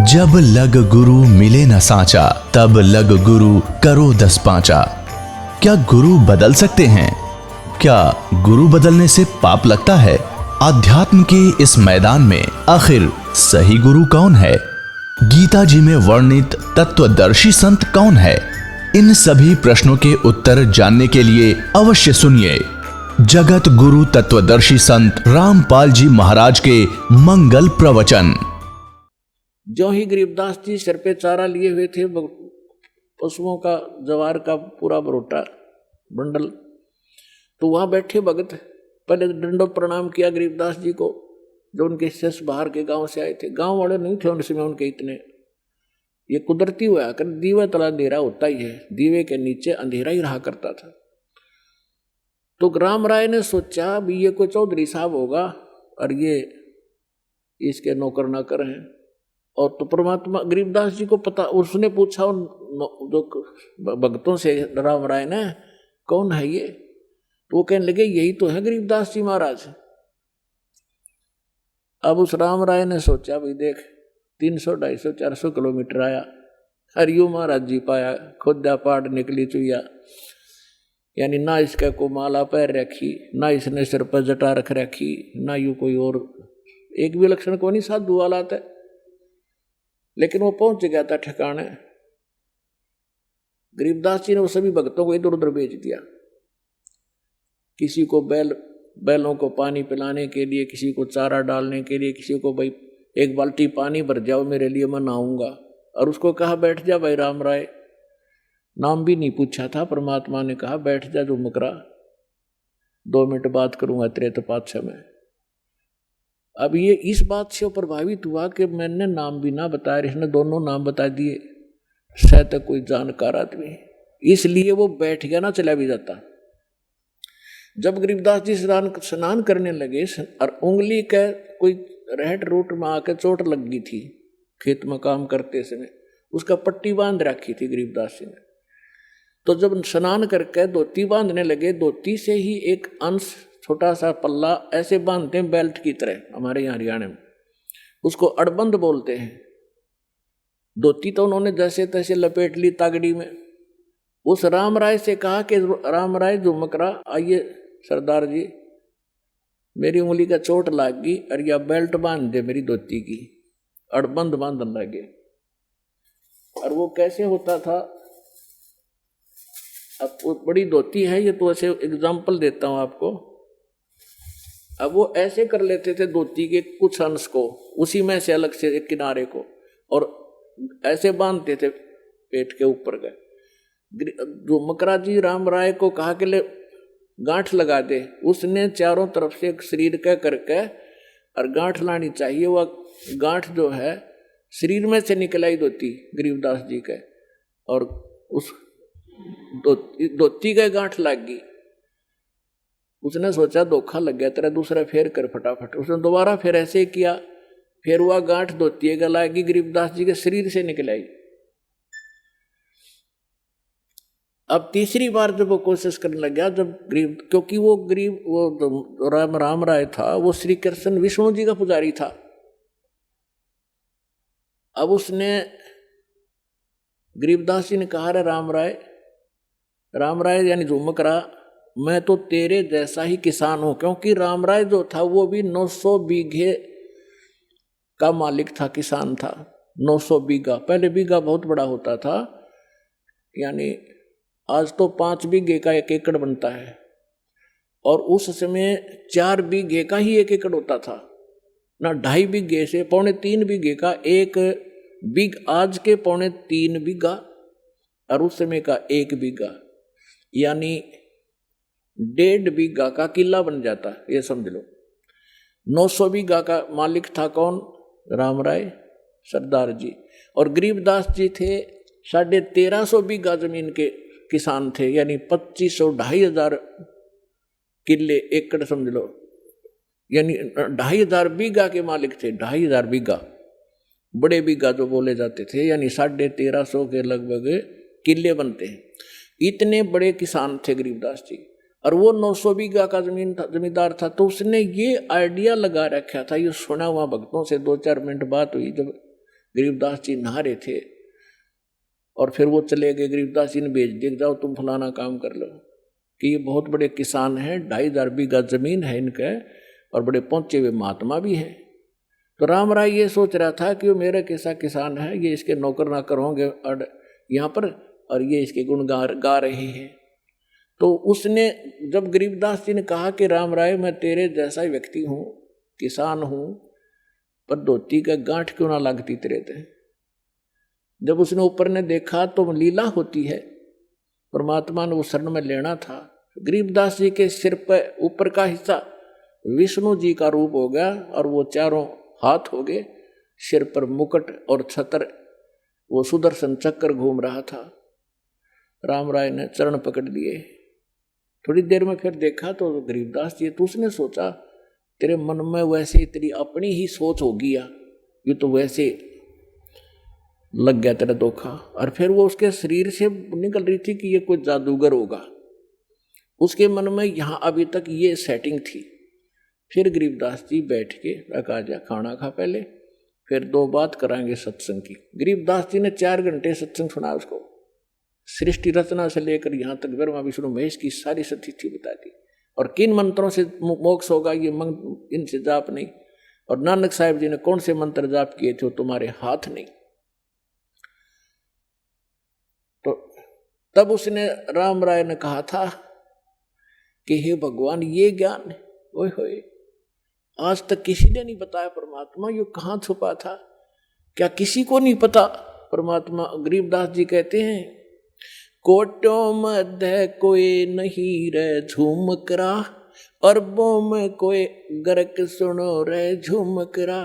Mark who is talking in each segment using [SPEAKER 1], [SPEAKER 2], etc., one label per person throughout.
[SPEAKER 1] जब लग गुरु मिले न साचा, तब लग गुरु करो 10 पांचा। क्या गुरु बदल सकते हैं? क्या गुरु बदलने से पाप लगता है? अध्यात्म के इस मैदान में आखिर सही गुरु कौन है? गीता जी में वर्णित तत्वदर्शी संत कौन है? इन सभी प्रश्नों के उत्तर जानने के लिए अवश्य सुनिए जगत गुरु तत्वदर्शी संत रामपाल जी महाराज के मंगल प्रवचन।
[SPEAKER 2] जो ही गरीबदास जी सिर पे चारा लिए हुए थे, पशुओं का जवार का पूरा बरोटा बंडल, तो वहां बैठे भगत पहले दंडोत प्रणाम किया गरीबदास जी को, जो उनके शिष्य बाहर के गांव से आए थे। गांव वाले नहीं थे उन समय उनके इतने, ये कुदरती हुआ कर दीवा तला अंधेरा होता ही है, दीवे के नीचे अंधेरा ही रहा करता था। तो राम राय ने सोचा भी ये कोई चौधरी साहब होगा और ये इसके नौकर नाकर हैं। और तो परमात्मा गरीबदास जी को पता, उसने पूछा उन जो भक्तों से, राम राय ने, कौन है ये? तो वो कहने लगे यही तो है गरीबदास जी महाराज। अब उस राम राय ने सोचा भाई देख 300 250 400 किलोमीटर आया, हरियो महाराज जी पाया, खुदा पाड़ निकली चुया, यानी ना इसका को माला पैर रखी, ना इसने सिर पर जटा रख रखी, ना यू कोई और एक भी लक्षण को नहीं साधु वाला था। लेकिन वो पहुंच गया था ठिकाने। गरीबदास जी ने वो सभी भक्तों को इधर उधर भेज दिया, किसी को बैलों को पानी पिलाने के लिए, किसी को चारा डालने के लिए, किसी को भाई 1 बाल्टी पानी भर जाओ मेरे लिए, मैं नहाऊंगा। और उसको कहा बैठ जा भाई राम राय, नाम भी नहीं पूछा था, परमात्मा ने कहा बैठ जा जो मुकरा, 2 मिनट बात करूंगा तेरे तो पाछे में। अब ये इस बात से प्रभावित हुआ कि मैंने नाम भी ना बताया, इसने दोनों नाम बता दिए, शायद कोई जानकार आदमी, इसलिए वो बैठ गया, ना चला भी जाता। जब गरीबदास जी स्नान करने लगे और उंगली के कोई रहट रूट में आकर चोट लग गई थी, खेत में काम करते समय उसका पट्टी बांध रखी थी गरीबदास जी ने। तो जब स्नान करके धोती बांधने लगे, धोती से ही एक अंश छोटा सा पल्ला ऐसे बांधते हैं बेल्ट की तरह, हमारे यहाँ हरियाणा में उसको अड़बंद बोलते हैं। धोती तो उन्होंने जैसे तैसे लपेट ली तागड़ी में। उस राम राय से कहा कि राम राय झुमकरा आइए सरदार जी, मेरी उंगली का चोट लग गई और यह बेल्ट बांध दे मेरी धोती की, अड़बंद बांधने लगे। और वो कैसे होता था, अब वो बड़ी धोती है ये, तो ऐसे एग्जाम्पल देता हूं आपको। अब वो ऐसे कर लेते थे धोती के कुछ अंश को, उसी में से अलग से एक किनारे को, और ऐसे बांधते थे पेट के ऊपर गए। झुमकरा जी राम राय को कहा कि ले गांठ लगा दे। उसने चारों तरफ से एक शरीर का करके और गांठ लानी चाहिए। वह गांठ जो है शरीर में से निकल आई धोती गरीबदास जी के, और उस धोती का गांठ लग गई। उसने सोचा धोखा लग गया तेरा, दूसरा फेर कर फटाफट। उसने दोबारा फिर ऐसे किया, फिर वह गांठ धोती का लागी गरीबदास जी के शरीर से निकल आई। अब तीसरी बार जब वो कोशिश करने लग गया, जब क्योंकि वो राम राय था, वो श्री कृष्ण विष्णु जी का पुजारी था। अब उसने गरीबदास जी ने कहा रे राम राय यानी झुमकरा, मैं तो तेरे जैसा ही किसान हूं। क्योंकि राम राय जो था वो भी 900 बीघे का मालिक था, किसान था। 900 बीघा, पहले बीघा बहुत बड़ा होता था, यानी आज तो 5 बीघे का 1 एकड़ बनता है, और उस समय 4 बीघे का ही 1 एकड़ होता था ना। 2.5 बीघे से 3.25 बीघे का 1 बीघा, आज के 3.25 बीघा और उस समय का 1 बीघा, यानी 1.5 बीघा का किला बन जाता, ये समझ लो। 900 बीघा का मालिक था कौन? राम राय सरदार जी। और गरीबदास जी थे 1350 बीघा जमीन के किसान थे, यानी 2500 2,500 किले एकड़ समझ लो, यानी 2,500 बीघा के मालिक थे। 2,500 बीघा, बड़े बीघा जो बोले जाते थे, यानी 1350 के लगभग किले बनते हैं। इतने बड़े किसान थे गरीबदास जी, और वो 900 बीघा का जमींदार था। तो उसने ये आइडिया लगा रखा था, ये सुना हुआ भक्तों से 2-4 मिनट बात हुई जब गरीबदास जी नहा रहे थे और फिर वो चले गए। गरीबदास जी ने भेज दिया, जाओ तुम फलाना काम कर लो, कि ये बहुत बड़े किसान हैं, 2,500 बीघा जमीन है इनके और बड़े पहुंचे हुए महात्मा भी हैं। तो राम राय ये सोच रहा था कि वो मेरा कैसा किसान है, ये इसके नौकर नाकर होंगे और यहाँ पर, और ये इसके गुण गा रहे हैं। तो उसने जब गरीबदास जी ने कहा कि राम राय मैं तेरे जैसा व्यक्ति हूँ, किसान हूँ, पर धोती का गांठ क्यों ना लगती तेरे ते। जब उसने ऊपर ने देखा तो लीला होती है, परमात्मा ने वो शरण में लेना था। गरीबदास जी के सिर पर ऊपर का हिस्सा विष्णु जी का रूप हो गया और वो चारों हाथ हो गए, सिर पर मुकुट और छत्र, वो सुदर्शन चक्र घूम रहा था। राम राय ने चरण पकड़ लिए। थोड़ी देर में फिर देखा तो गरीबदास जी, तो उसने सोचा तेरे मन में वैसे तेरी अपनी ही सोच होगी या ये तो वैसे लग गया तेरा धोखा। और फिर वो उसके शरीर से निकल रही थी कि ये कोई जादूगर होगा, उसके मन में यहाँ अभी तक ये सेटिंग थी। फिर गरीबदास जी बैठ के रखा जा खाना खा पहले, फिर 2 बात कराएंगे सत्संग की। गरीबदास जी ने 4 घंटे सत्संग सुना उसको, सृष्टि रचना से लेकर यहाँ तक ब्रह्मा विष्णु महेश की सारी सतिथि बता दी, और किन मंत्रों से मोक्ष होगा ये इनसे जाप नहीं, और नानक साहिब जी ने कौन से मंत्र जाप किए थे वो तुम्हारे हाथ नहीं। तो तब उसने राम राय ने कहा था कि हे भगवान ये ज्ञान ओए होए आज तक किसी ने नहीं बताया परमात्मा, ये कहाँ छुपा था, क्या किसी को नहीं पता परमात्मा। गरीबदास जी कहते हैं कोटों मध्य कोई नहीं रे झूमकरा, अरबों में कोई गर्क सुनो रे झूमकरा,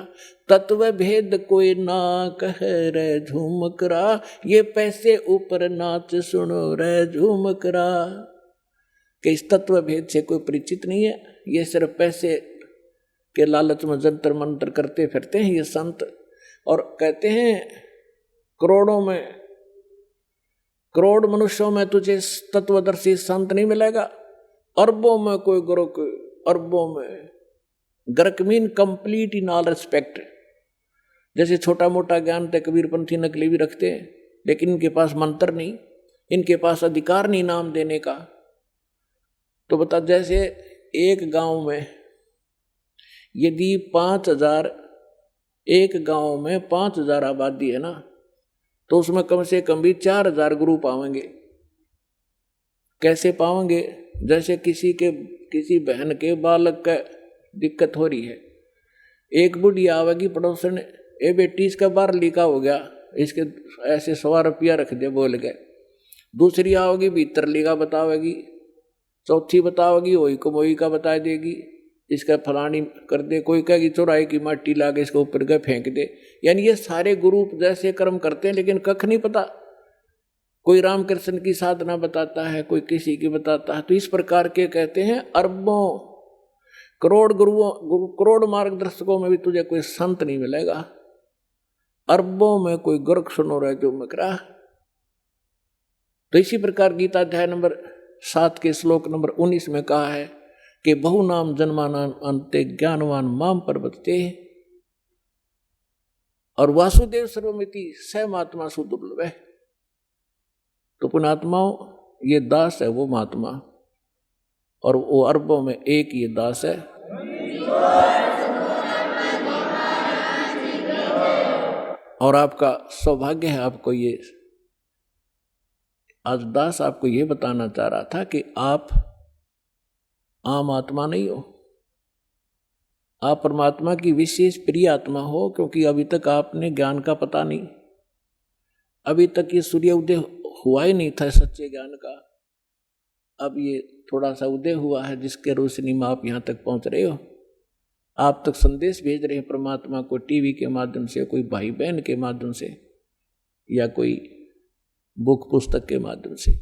[SPEAKER 2] तत्व भेद कोई ना कह रे झूमकरा, ये पैसे ऊपर नाच सुनो रे झूमकरा। कि इस तत्व भेद से कोई परिचित नहीं है, ये सिर्फ पैसे के लालच में जंतर मंतर करते फिरते हैं ये संत। और कहते हैं करोड़ मनुष्यों में तुझे तत्वदर्शी संत नहीं मिलेगा, अरबों में कोई गुरुक, अरबों में गर्क mean complete in all respect. जैसे छोटा मोटा ज्ञान तक कबीरपंथी नकली भी रखते हैं, लेकिन इनके पास मंत्र नहीं, इनके पास अधिकार नहीं नाम देने का। तो बता, जैसे एक गांव में यदि 5,000, एक गांव में 5,000 आबादी है ना, तो उसमें कम से कम भी 4,000 गुरु पावेंगे। कैसे पावेंगे? जैसे किसी बहन के बालक का दिक्कत हो रही है, एक बुढ़िया आवेगी पड़ोसन, ए बेटी इसका 12 लीका हो गया, इसके ऐसे 100 रुपया रख दे बोल गए। दूसरी आओगी 72 लीका बतावेगी, चौथी बतावेगी वही कमोई का बता देगी, इसका फलानी कर दे, कोई कहेगी चौराहे की माटी लाके इसके ऊपर गए फेंक दे। यानी ये सारे गुरु जैसे कर्म करते हैं, लेकिन कख नहीं पता। कोई रामकृष्ण की साधना बताता है, कोई किसी की बताता है। तो इस प्रकार के कहते हैं अरबों करोड़ गुरुओं, करोड़ मार्गदर्शकों में भी तुझे कोई संत नहीं मिलेगा, अरबों में कोई गुरक सुनो रहे जो मकरा। तो इसी प्रकार गीता अध्याय नंबर 7 के श्लोक नंबर 19 में कहा है कि बहु नाम जन्मानाम अंते ज्ञानवान माम प्रवर्तते। और वासुदेव सर्वमिति स महात्मा सुदुर्लभ है। तो पुण्यात्माओं, ये दास है वो महात्मा, और वो अरबों में एक ये दास है। और आपका सौभाग्य है, आपको ये आज दास आपको ये बताना चाह रहा था कि आप आम आत्मा नहीं हो, आप परमात्मा की विशेष प्रिय आत्मा हो, क्योंकि अभी तक आपने ज्ञान का पता नहीं, अभी तक ये सूर्य उदय हुआ ही नहीं था सच्चे ज्ञान का। अब ये थोड़ा सा उदय हुआ है, जिसके रोशनी में आप यहाँ तक पहुँच रहे हो। आप तक संदेश भेज रहे हैं परमात्मा को टीवी के माध्यम से, कोई भाई बहन के माध्यम से, या कोई बुक पुस्तक के माध्यम से।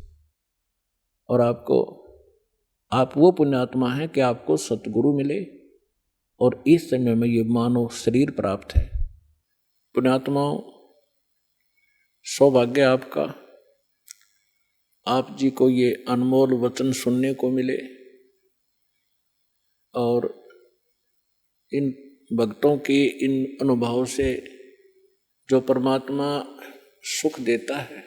[SPEAKER 2] और आप वो पुण्यात्मा हैं कि आपको सतगुरु मिले, और इस समय में ये मानव शरीर प्राप्त है। पुण्यात्माओं, सौभाग्य आपका, आप जी को ये अनमोल वचन सुनने को मिले, और इन भक्तों के इन अनुभवों से जो परमात्मा सुख देता है,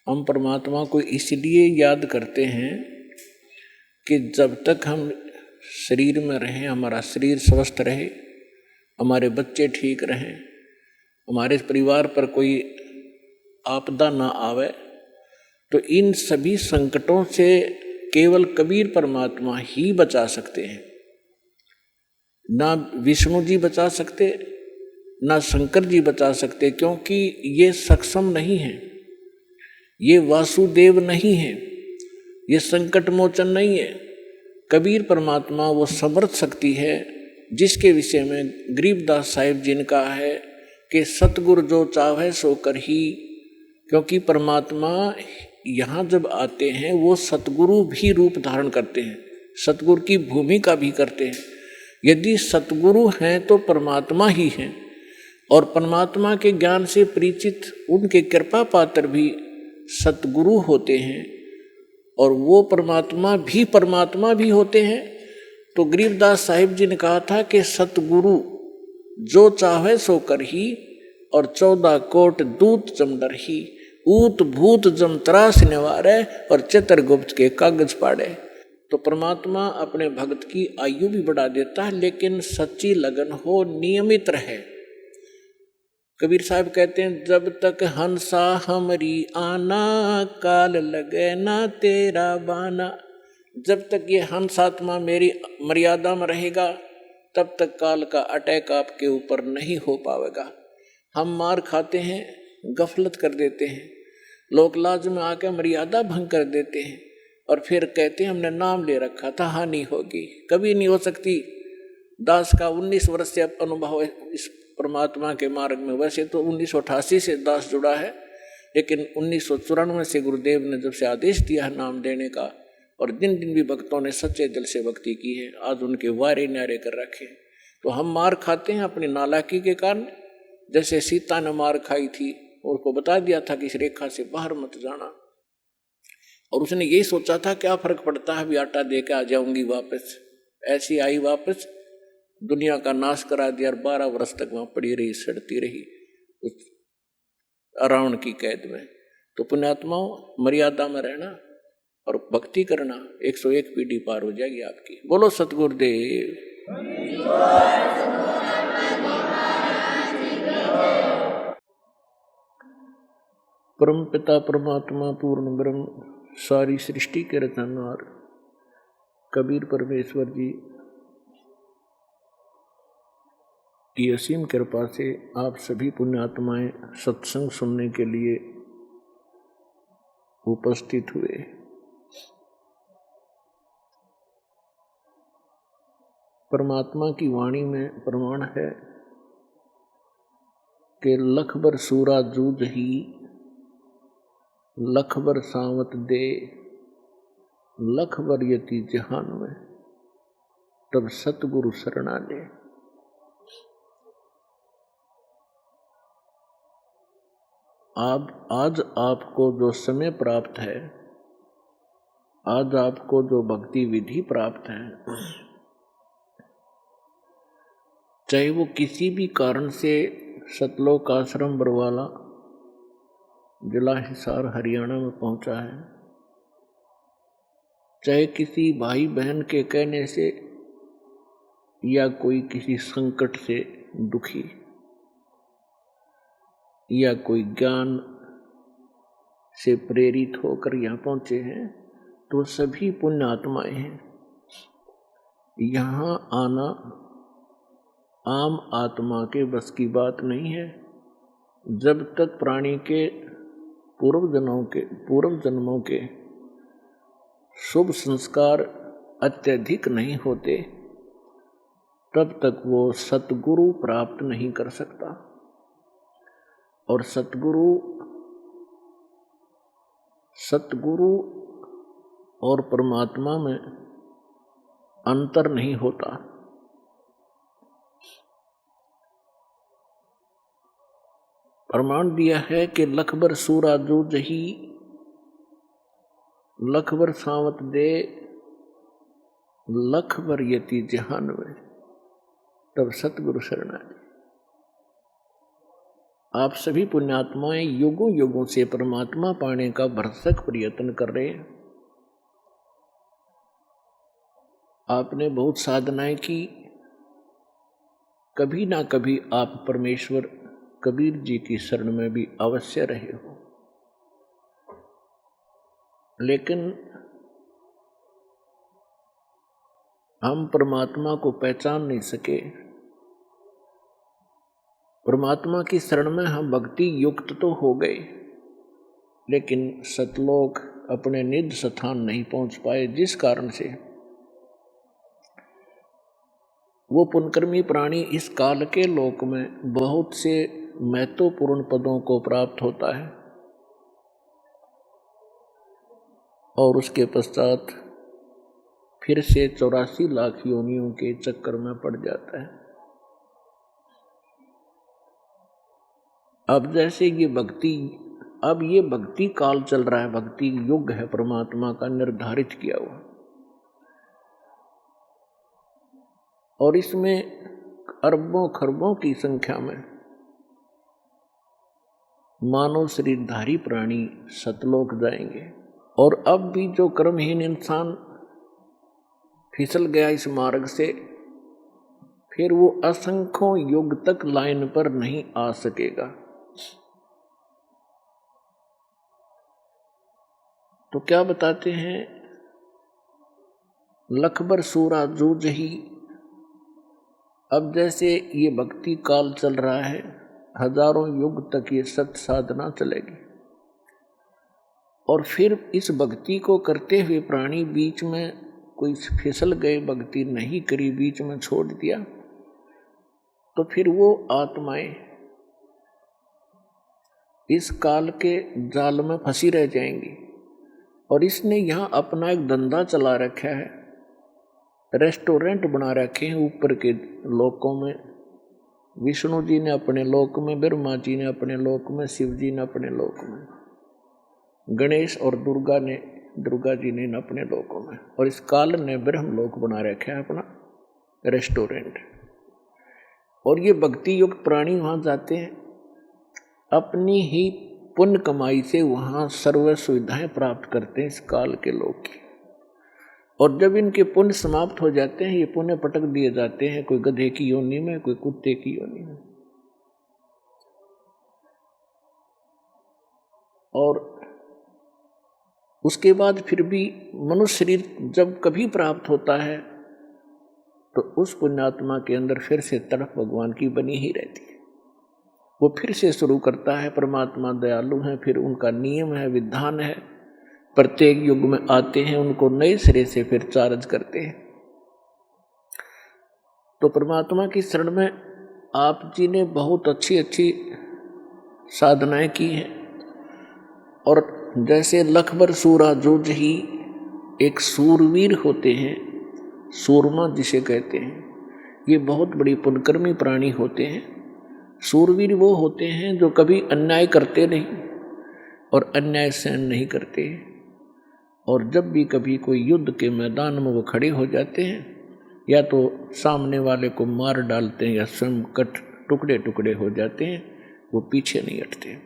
[SPEAKER 2] हम परमात्मा को इसलिए याद करते हैं कि जब तक हम शरीर में रहें, हमारा शरीर स्वस्थ रहे, हमारे बच्चे ठीक रहें, हमारे परिवार पर कोई आपदा ना आवे, तो इन सभी संकटों से केवल कबीर परमात्मा ही बचा सकते हैं। ना विष्णु जी बचा सकते, ना शंकर जी बचा सकते, क्योंकि ये सक्षम नहीं है, ये वासुदेव नहीं है, ये संकट मोचन नहीं है। कबीर परमात्मा वो समर्थ शक्ति है जिसके विषय में गरीबदास साहिब जी ने कहा है कि सतगुरु जो चाहे सो कर ही। क्योंकि परमात्मा यहाँ जब आते हैं वो सतगुरु भी रूप धारण करते हैं, सतगुरु की भूमिका भी करते हैं। यदि सतगुरु हैं तो परमात्मा ही हैं, और परमात्मा के ज्ञान से परिचित उनके कृपा पात्र भी सतगुरु होते हैं, और वो परमात्मा भी होते हैं। तो गरीबदास साहिब जी ने कहा था कि सतगुरु जो चाहे सो कर ही, और 14 कोट दूत जमडर ही, ऊत भूत जम त्रास निवारे, और चित्रगुप्त के कागज पाड़े। तो परमात्मा अपने भक्त की आयु भी बढ़ा देता है, लेकिन सच्ची लगन हो, नियमित रहे। कबीर साहब कहते हैं, जब तक हंसा हमरी आना, काल लगे ना तेरा बाना। जब तक ये हंस आत्मा मेरी मर्यादा में रहेगा, तब तक काल का अटैक आपके ऊपर नहीं हो पाएगा। हम मार खाते हैं, गफलत कर देते हैं, लोक लाज में आकर मर्यादा भंग कर देते हैं, और फिर कहते हैं हमने नाम ले रखा था, हानि होगी। कभी नहीं हो सकती। दास का 19 वर्ष से अनुभव है इस परमात्मा के मार्ग में। वैसे तो 1988 से दास जुड़ा है, लेकिन 1994 से गुरुदेव ने जब से आदेश दिया है नाम देने का, और दिन दिन भी भक्तों ने सच्चे दिल से भक्ति की है, आज उनके वारे न्यारे कर रखे हैं। तो हम मार खाते हैं अपनी नालायकी के कारण। जैसे सीता ने मार खाई थी, उसको बता दिया था कि इस रेखा से बाहर मत जाना, और उसने यही सोचा था क्या फर्क पड़ता है, अभी आटा दे के आ जाऊंगी वापस। ऐसी आई वापस, दुनिया का नाश करा दिया, और 12 वर्ष तक वहां पड़ी रही, सड़ती रही उस रावण की कैद में। तो पुण्यात्माओं, मर्यादा में रहना और भक्ति करना, 101 पीढ़ी पार हो जाएगी आपकी। बोलो सतगुरुदेव। परम पिता परमात्मा पूर्ण ब्रह्म, सारी सृष्टि के रचनहार कबीर परमेश्वर जी की असीम कृपा से आप सभी पुण्यात्माएं सत्संग सुनने के लिए उपस्थित हुए। परमात्मा की वाणी में प्रमाण है कि लख बर सूरा जूझ ही, लख बर सावत दे, लख बर यति जहान में, तब सतगुरु शरणा ले। आज आपको जो समय प्राप्त है, आज आपको जो भक्ति विधि प्राप्त है, चाहे वो किसी भी कारण से सतलोक आश्रम बरवाला जिला हिसार हरियाणा में पहुंचा है, चाहे किसी भाई बहन के कहने से, या कोई किसी संकट से दुखी, या कोई ज्ञान से प्रेरित होकर यहाँ पहुंचे हैं, तो सभी पुण्य आत्माएं हैं। यहाँ आना आम आत्मा के बस की बात नहीं है। जब तक प्राणी के पूर्व जन्मों के शुभ संस्कार अत्यधिक नहीं होते, तब तक वो सतगुरु प्राप्त नहीं कर सकता। और सतगुरु और परमात्मा में अंतर नहीं होता। प्रमाण दिया है कि लखबर सूरा जूझ ही, लखबर सावत दे, लखबर यति जहान में, तब सतगुरु शरणा ले। आप सभी पुण्यात्माएं युगों युगों से परमात्मा पाने का भरसक प्रयत्न कर रहे हैं। आपने बहुत साधनाएं की, कभी ना कभी आप परमेश्वर कबीर जी की शरण में भी अवश्य रहे हो, लेकिन हम परमात्मा को पहचान नहीं सके। परमात्मा की शरण में हम भक्ति युक्त तो हो गए, लेकिन सतलोक अपने निज स्थान नहीं पहुंच पाए, जिस कारण से वो पुण्यकर्मी प्राणी इस काल के लोक में बहुत से महत्वपूर्ण पदों को प्राप्त होता है और उसके पश्चात फिर से 84 लाख योनियों के चक्कर में पड़ जाता है। अब जैसे ये भक्ति काल चल रहा है, भक्ति युग है परमात्मा का निर्धारित किया हुआ, और इसमें अरबों खरबों की संख्या में मानव शरीरधारी प्राणी सतलोक जाएंगे। और अब भी जो कर्महीन इंसान फिसल गया इस मार्ग से, फिर वो असंख्यों युग तक लाइन पर नहीं आ सकेगा। तो क्या बताते हैं, लखबर सूरा जूझही। अब जैसे ये भक्ति काल चल रहा है, हजारों युग तक ये सत साधना चलेगी, और फिर इस भक्ति को करते हुए प्राणी बीच में कोई फिसल गए, भक्ति नहीं करी, बीच में छोड़ दिया, तो फिर वो आत्माएं इस काल के जाल में फंसी रह जाएंगी। और इसने यहाँ अपना एक धंधा चला रखा है, रेस्टोरेंट बना रखे हैं ऊपर के लोकों में। विष्णु जी ने अपने लोक में, ब्रह्मा जी ने अपने लोक में, शिव जी ने अपने लोक में, गणेश और दुर्गा जी ने अपने लोकों में, और इस काल ने ब्रह्म लोक बना रखा है अपना रेस्टोरेंट। और ये भक्ति युक्त प्राणी वहाँ जाते हैं, अपनी ही पुण्य कमाई से वहाँ सर्व सुविधाएं प्राप्त करते हैं इस काल के लोग की। और जब इनके पुण्य समाप्त हो जाते हैं, ये पुण्य पटक दिए जाते हैं, कोई गधे की योनि में, कोई कुत्ते की योनि में। और उसके बाद फिर भी मनुष्य शरीर जब कभी प्राप्त होता है, तो उस पुण्यात्मा के अंदर फिर से तड़प भगवान की बनी ही रहती है। वो फिर से शुरू करता है। परमात्मा दयालु हैं, फिर उनका नियम है, विधान है, प्रत्येक युग में आते हैं, उनको नए सिरे से फिर चार्ज करते हैं। तो परमात्मा की शरण में आप जी ने बहुत अच्छी अच्छी साधनाएं की हैं। और जैसे लखबर सूरा जूझही, एक सूरवीर होते हैं, सूरमा जिसे कहते हैं, ये बहुत बड़ी पुण्यकर्मी प्राणी होते हैं। सूरवीर वो होते हैं जो कभी अन्याय करते नहीं और अन्याय सहन नहीं करते, और जब भी कभी कोई युद्ध के मैदान में वो खड़े हो जाते हैं, या तो सामने वाले को मार डालते हैं या स्वयं कट टुकड़े टुकड़े हो जाते हैं, वो पीछे नहीं हटते।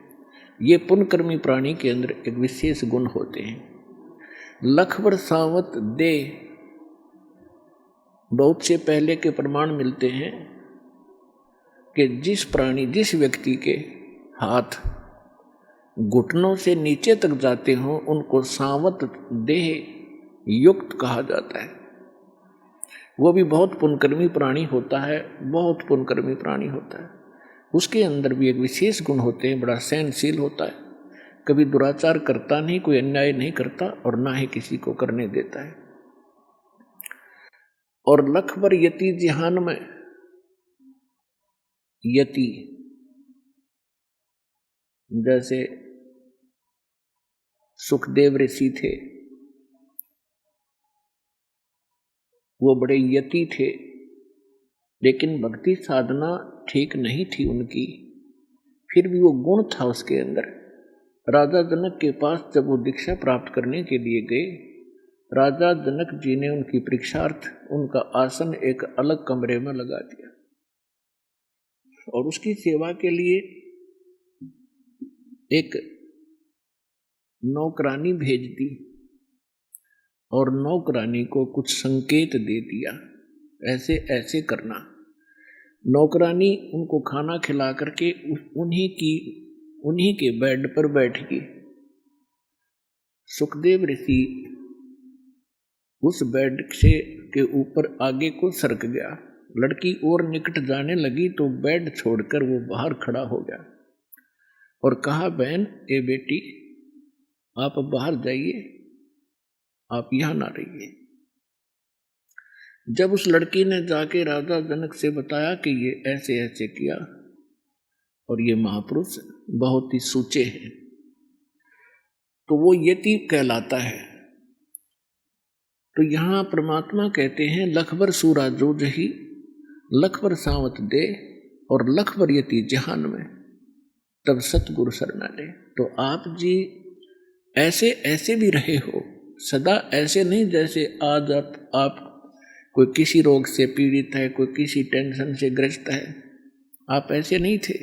[SPEAKER 2] ये पुण्यकर्मी प्राणी के अंदर एक विशेष गुण होते हैं। लखबर सावत दे, बहुत से पहले के प्रमाण मिलते हैं कि जिस व्यक्ति के हाथ घुटनों से नीचे तक जाते हों, उनको सावत देह युक्त कहा जाता है। वो भी बहुत पुण्यकर्मी प्राणी होता है, बहुत पुण्यकर्मी प्राणी होता है। उसके अंदर भी एक विशेष गुण होते हैं, बड़ा सहनशील होता है, कभी दुराचार करता नहीं, कोई अन्याय नहीं करता, और ना ही किसी को करने देता है। और लखबर यति जिहान में, यति जैसे सुखदेव ऋषि थे, वो बड़े यति थे, लेकिन भक्ति साधना ठीक नहीं थी उनकी, फिर भी वो गुण था उसके अंदर। राजा जनक के पास जब वो दीक्षा प्राप्त करने के लिए गए, राजा जनक जी ने उनकी परीक्षार्थ उनका आसन एक अलग कमरे में लगा दिया, और उसकी सेवा के लिए एक नौकरानी भेज दी और नौकरानी को कुछ संकेत दे दिया, ऐसे ऐसे करना। नौकरानी उनको खाना खिला करके उन्हीं के बेड पर बैठ गई। सुखदेव ऋषि उस बेड से के ऊपर आगे को सरक गया। लड़की और निकट जाने लगी तो बेड छोड़कर वो बाहर खड़ा हो गया और कहा, बहन, ए बेटी, आप बाहर जाइए, आप यहां ना रहिए। जब उस लड़की ने जाके राजा जनक से बताया कि ये ऐसे ऐसे किया और ये महापुरुष बहुत ही सूचे हैं, तो वो यति कहलाता है। तो यहां परमात्मा कहते हैं, लखबर सूरा जो जही, लखबर सावत दे, और लखबर यति जहान में, तब सतगुरु शरणा ले। तो आप जी ऐसे ऐसे भी रहे हो, सदा ऐसे नहीं जैसे आज आप कोई किसी रोग से पीड़ित है, कोई किसी टेंशन से ग्रस्त है, आप ऐसे नहीं थे।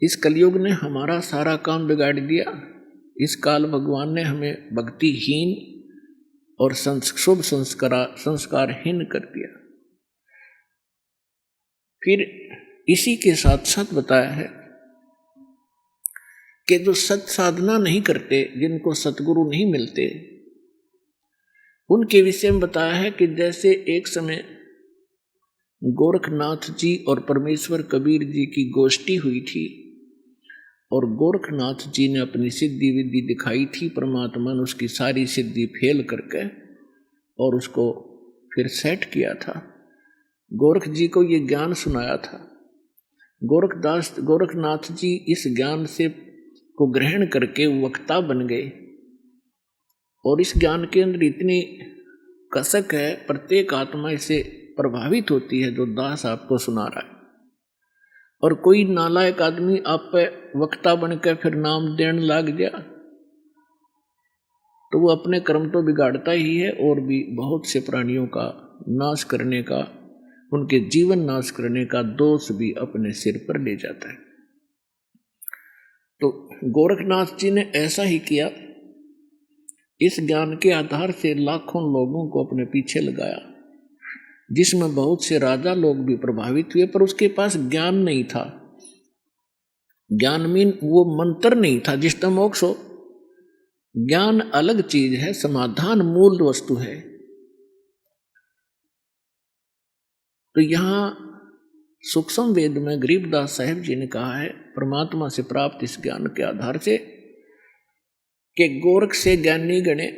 [SPEAKER 2] इस कलयुग ने हमारा सारा काम बिगाड़ दिया। इस काल भगवान ने हमें भक्तिहीन और शुभ संस्कारहीन कर दिया। फिर इसी के साथ साथ बताया है कि जो सत साधना नहीं करते, जिनको सतगुरु नहीं मिलते, उनके विषय में बताया है कि जैसे एक समय गोरखनाथ जी और परमेश्वर कबीर जी की गोष्ठी हुई थी और गोरखनाथ जी ने अपनी सिद्धि विद्धि दिखाई थी, परमात्मा ने उसकी सारी सिद्धि फेल करके और उसको फिर सेट किया था। गोरख जी को ये ज्ञान सुनाया था। गोरखनाथ जी इस ज्ञान से को ग्रहण करके वक्ता बन गए और इस ज्ञान के अंदर इतनी कसक है, प्रत्येक आत्मा इससे प्रभावित होती है जो दास आपको सुना रहा है। और कोई नालायक आदमी आप पे वक्ता बनकर फिर नाम देने लग गया तो वो अपने कर्म तो बिगाड़ता ही है और भी बहुत से प्राणियों का नाश करने का, उनके जीवन नाश करने का दोष भी अपने सिर पर ले जाता है। तो गोरखनाथ जी ने ऐसा ही किया। इस ज्ञान के आधार से लाखों लोगों को अपने पीछे लगाया, जिसमें बहुत से राजा लोग भी प्रभावित हुए, पर उसके पास ज्ञान नहीं था। ज्ञान मीन वो मंत्र नहीं था जिसका मोक्ष हो। ज्ञान अलग चीज है, समाधान मूल वस्तु है। तो यहां सूक्ष्म वेद में गरीबदास साहिब जी ने कहा है, परमात्मा से प्राप्त इस ज्ञान के आधार से कि गोरख से ज्ञानी गणे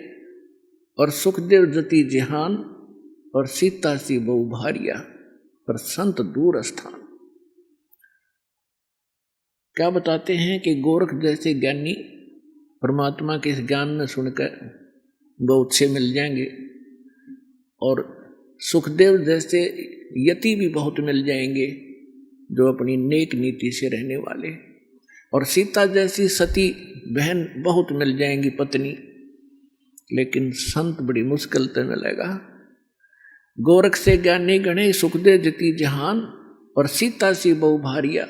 [SPEAKER 2] और सुखदेव जति जहान और सीता सी बहु भारिया पर संत दूर स्थान। क्या बताते हैं कि गोरख जैसे ज्ञानी परमात्मा के इस ज्ञान में सुनकर बहुत से मिल जाएंगे और सुखदेव जैसे यति भी बहुत मिल जाएंगे जो अपनी नेक नीति से रहने वाले, और सीता जैसी सती बहन बहुत मिल जाएंगी पत्नी, लेकिन संत बड़ी मुश्किल से मिलेगा। गोरख से ज्ञानी गणे सुखदेव जति जहान और सीता सी बहु भारिया,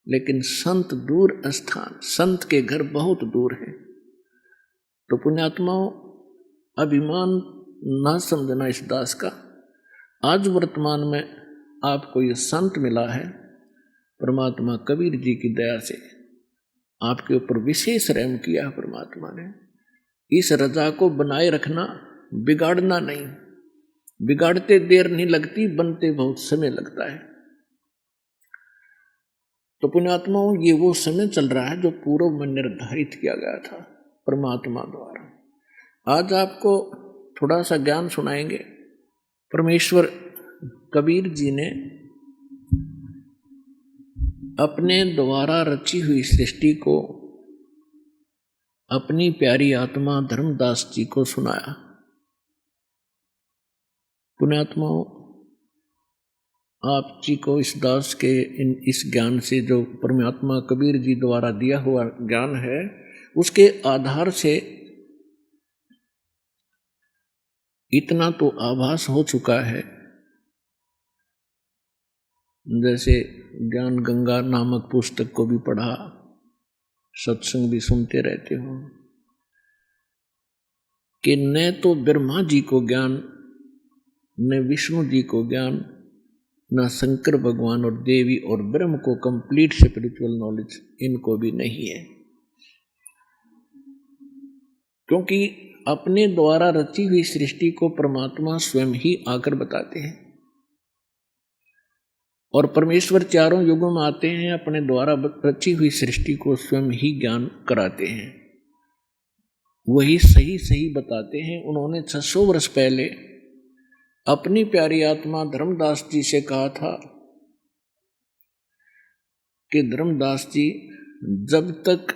[SPEAKER 2] लेकिन संत दूर स्थान, संत के घर बहुत दूर है। तो पुण्यात्माओं, अभिमान ना समझना इस दास का। आज वर्तमान में आपको ये संत मिला है, परमात्मा कबीर जी की दया से आपके ऊपर विशेष रहम किया परमात्मा ने। इस रजा को बनाए रखना, बिगाड़ना नहीं। बिगाड़ते देर नहीं लगती, बनते बहुत समय लगता है। तो पुण्यात्माओं, ये वो समय चल रहा है जो पूर्व में निर्धारित किया गया था परमात्मा द्वारा। आज आपको थोड़ा सा ज्ञान सुनाएंगे। परमेश्वर कबीर जी ने अपने द्वारा रची हुई सृष्टि को अपनी प्यारी आत्मा धर्मदास जी को सुनाया। पुण्यात्माओं, आप जी को इस दास के इस ज्ञान से, जो परमात्मा कबीर जी द्वारा दिया हुआ ज्ञान है, उसके आधार से इतना तो आभास हो चुका है जैसे ज्ञान गंगा नामक पुस्तक को भी पढ़ा, सत्संग भी सुनते रहते हो, कि न तो ब्रह्मा जी को ज्ञान, न विष्णु जी को ज्ञान, न शंकर भगवान और देवी और ब्रह्म को कंप्लीट स्पिरिचुअल नॉलेज इनको भी नहीं है, क्योंकि अपने द्वारा रची हुई सृष्टि को परमात्मा स्वयं ही आकर बताते हैं। और परमेश्वर चारों युगों में आते हैं, अपने द्वारा रची हुई सृष्टि को स्वयं ही ज्ञान कराते हैं, वही सही सही बताते हैं। उन्होंने 600 वर्ष पहले अपनी प्यारी आत्मा धर्मदास जी से कहा था कि धर्मदास जी, जब तक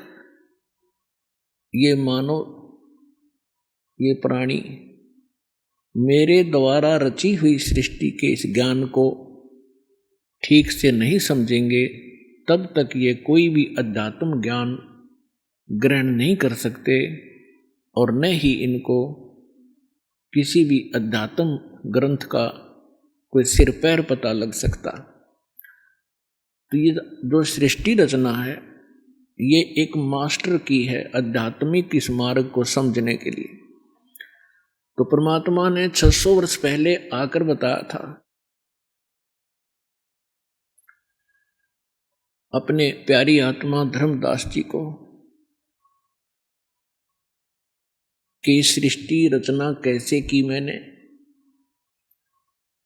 [SPEAKER 2] ये मानव, ये प्राणी मेरे द्वारा रची हुई सृष्टि के इस ज्ञान को ठीक से नहीं समझेंगे, तब तक ये कोई भी अध्यात्म ज्ञान ग्रहण नहीं कर सकते और न ही इनको किसी भी अध्यात्म ग्रंथ का कोई सिर पैर पता लग सकता। तो ये जो सृष्टि रचना है, ये एक मास्टर की है आध्यात्मिक इस मार्ग को समझने के लिए। तो परमात्मा ने 600 वर्ष पहले आकर बताया था अपने प्यारी आत्मा धर्मदास जी को कि सृष्टि रचना कैसे की मैंने,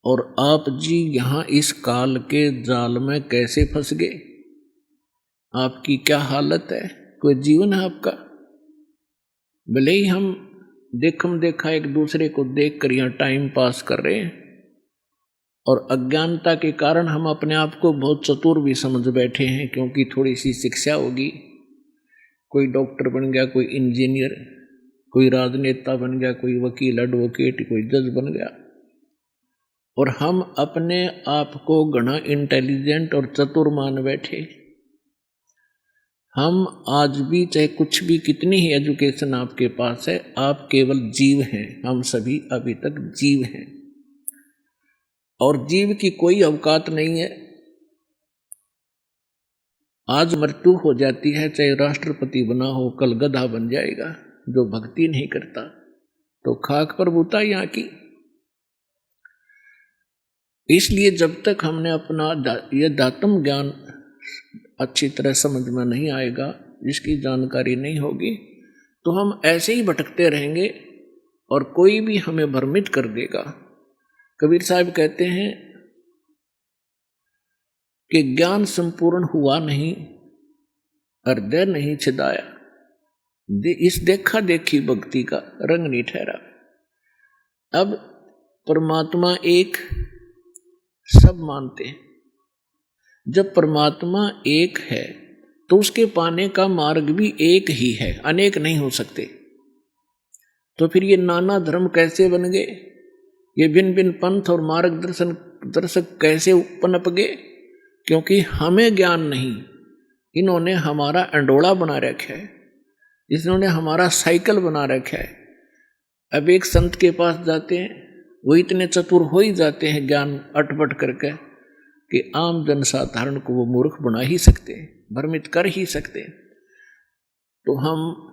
[SPEAKER 2] और आप जी यहाँ इस काल के जाल में कैसे फंस गए, आपकी क्या हालत है, कोई जीवन है आपका। भले ही हम देखम देखा एक दूसरे को देख कर यहाँ टाइम पास कर रहे हैं, और अज्ञानता के कारण हम अपने आप को बहुत चतुर भी समझ बैठे हैं, क्योंकि थोड़ी सी शिक्षा होगी, कोई डॉक्टर बन गया, कोई इंजीनियर, कोई राजनेता बन गया, कोई वकील एडवोकेट, कोई जज बन गया, और हम अपने आप को घना इंटेलिजेंट और चतुर मान बैठे। हम आज भी चाहे कुछ भी, कितनी ही एजुकेशन आपके पास है, आप केवल जीव हैं, हम सभी अभी तक जीव हैं, और जीव की कोई औकात नहीं है। आज मृत्यु हो जाती है, चाहे राष्ट्रपति बना हो, कल गधा बन जाएगा। जो भक्ति नहीं करता तो खाक पर बूता यहाँ की। इसलिए जब तक हमने अपना यह दातम ज्ञान अच्छी तरह समझ में नहीं आएगा, जिसकी जानकारी नहीं होगी, तो हम ऐसे ही भटकते रहेंगे और कोई भी हमें भ्रमित कर देगा। कबीर साहब कहते हैं कि ज्ञान संपूर्ण हुआ नहीं, हृदय नहीं छिदाया, इस देखा देखी भक्ति का रंग नहीं ठहरा। अब परमात्मा एक, सब मानते हैं। जब परमात्मा एक है तो उसके पाने का मार्ग भी एक ही है, अनेक नहीं हो सकते। तो फिर ये नाना धर्म कैसे बन गए, ये भिन्न भिन्न पंथ और दर्शक कैसे पनप गए? क्योंकि हमें ज्ञान नहीं, इन्होंने हमारा अंडोला बना रखा है, इन्होंने हमारा साइकिल बना रखा है। अब एक संत के पास जाते हैं, वो इतने चतुर हो ही जाते हैं ज्ञान अटपट करके कि आम जनसाधारण को वो मूर्ख बना ही सकते हैं, भ्रमित कर ही सकते हैं। तो हम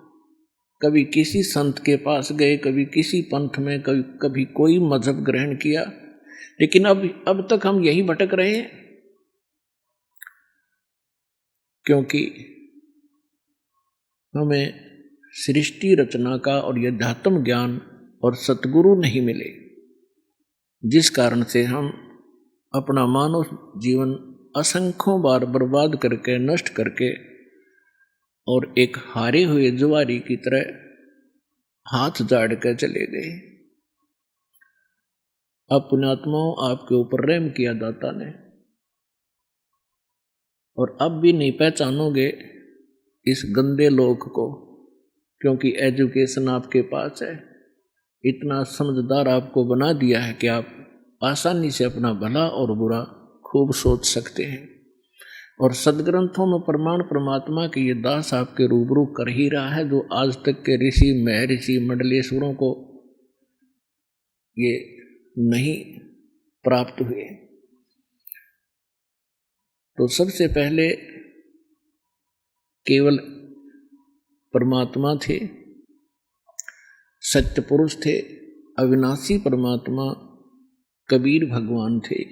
[SPEAKER 2] कभी किसी संत के पास गए, कभी किसी पंथ में, कभी कोई मजहब ग्रहण किया, लेकिन अब तक हम यही भटक रहे हैं, क्योंकि हमें सृष्टि रचना का और यथात्म ज्ञान और सतगुरु नहीं मिले, जिस कारण से हम अपना मानव जीवन असंख्यों बार बर्बाद करके, नष्ट करके, और एक हारे हुए जुआरी की तरह हाथ झाड़ कर चले गए। अब पुण्यात्माओं, आपके ऊपर रहम किया दाता ने, और अब भी नहीं पहचानोगे इस गंदे लोक को, क्योंकि एजुकेशन आपके पास है, इतना समझदार आपको बना दिया है कि आप आसानी से अपना भला और बुरा खूब सोच सकते हैं। और सदग्रंथों में प्रमाण परमात्मा के ये दास आपके रूबरू कर ही रहा है, जो आज तक के ऋषि महर्षि मंडलेश्वरों को ये नहीं प्राप्त हुए। तो सबसे पहले केवल परमात्मा थे, सत्य पुरुष थे, अविनाशी परमात्मा कबीर भगवान थे।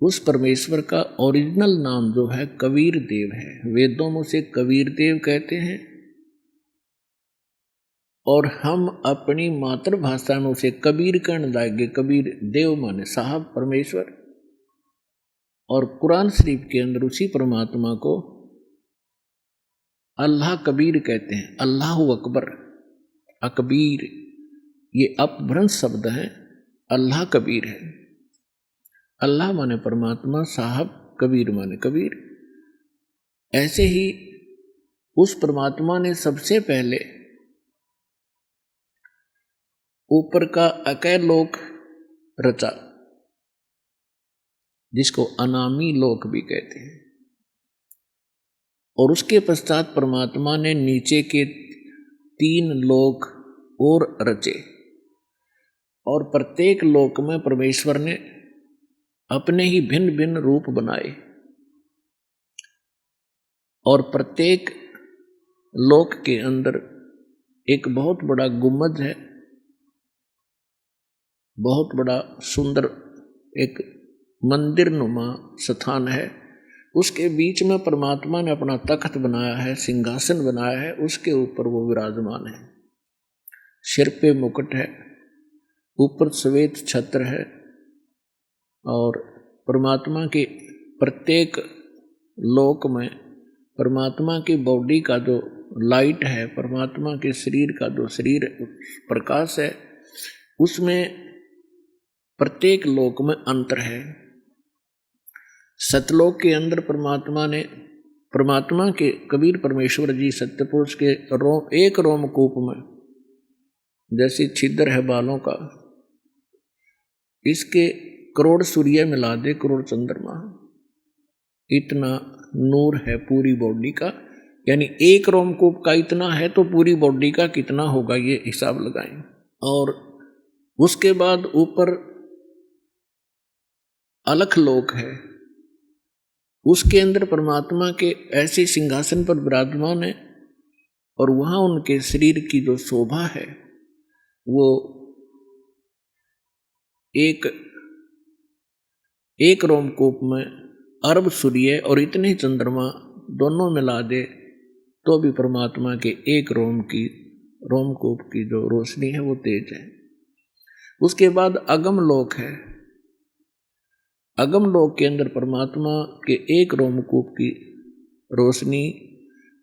[SPEAKER 2] उस परमेश्वर का ओरिजिनल नाम जो है कबीर देव है। वेदों में उसे कबीर देव कहते हैं और हम अपनी मातृभाषा में उसे कबीर कहने लागे। कबीर देव माने साहब परमेश्वर। और कुरान शरीफ के अंदर उसी परमात्मा को अल्लाह कबीर कहते हैं। अल्लाह अकबर, अकबीर, ये अपभ्रंश शब्द है। अल्लाह कबीर है। अल्लाह माने परमात्मा, साहब कबीर माने कबीर। ऐसे ही उस परमात्मा ने सबसे पहले ऊपर का अकय लोक रचा, जिसको अनामी लोक भी कहते हैं। और उसके पश्चात परमात्मा ने नीचे के 3 लोक और रचे और प्रत्येक लोक में परमेश्वर ने अपने ही भिन्न भिन्न रूप बनाए। और प्रत्येक लोक के अंदर एक बहुत बड़ा गुम्बद है, बहुत बड़ा सुंदर एक मंदिर नुमा स्थान है। उसके बीच में परमात्मा ने अपना तख्त बनाया है, सिंहासन बनाया है, उसके ऊपर वो विराजमान है। सिर पे मुकुट है, ऊपर श्वेत छत्र है और परमात्मा के प्रत्येक लोक में परमात्मा की बॉडी का जो लाइट है, परमात्मा के शरीर का जो शरीर प्रकाश है, उसमें प्रत्येक लोक में अंतर है। सतलोक के अंदर परमात्मा के कबीर परमेश्वर जी सत्यपुरुष के एक रोमकूप में जैसी छिद्र है बालों का, इसके करोड़ सूर्य मिला दे, करोड़ चंद्रमा, इतना नूर है पूरी बॉडी का। यानी एक रोमकूप का इतना है तो पूरी बॉडी का कितना होगा, ये हिसाब लगाएं। और उसके बाद ऊपर अलख लोक है, उसके अंदर परमात्मा के ऐसे सिंहासन पर विराजमान है और वहां उनके शरीर की जो शोभा है वो एक रोमकूप में अरब सूर्य और इतने ही चंद्रमा दोनों मिला दे तो भी परमात्मा के एक रोमकूप की जो रोशनी है वो तेज है। उसके बाद अगम लोक है। अगम लोक के अंदर परमात्मा के एक रोमकूप की रोशनी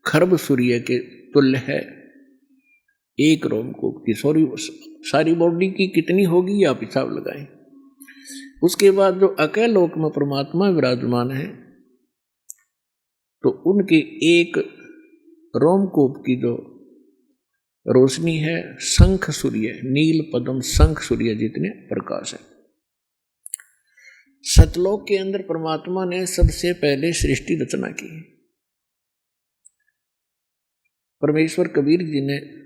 [SPEAKER 2] खरब सूर्य के तुल्य है। एक रोमकूप की सारी बॉडी की कितनी होगी आप हिसाब लगाएं। उसके बाद जो अकय लोक में परमात्मा विराजमान है तो उनके एक रोमकूप की जो रोशनी है शंख सूर्य, नील पद्म शंख सूर्य जितने प्रकाश है। सतलोक के अंदर परमात्मा ने सबसे पहले सृष्टि रचना की। परमेश्वर कबीर जी ने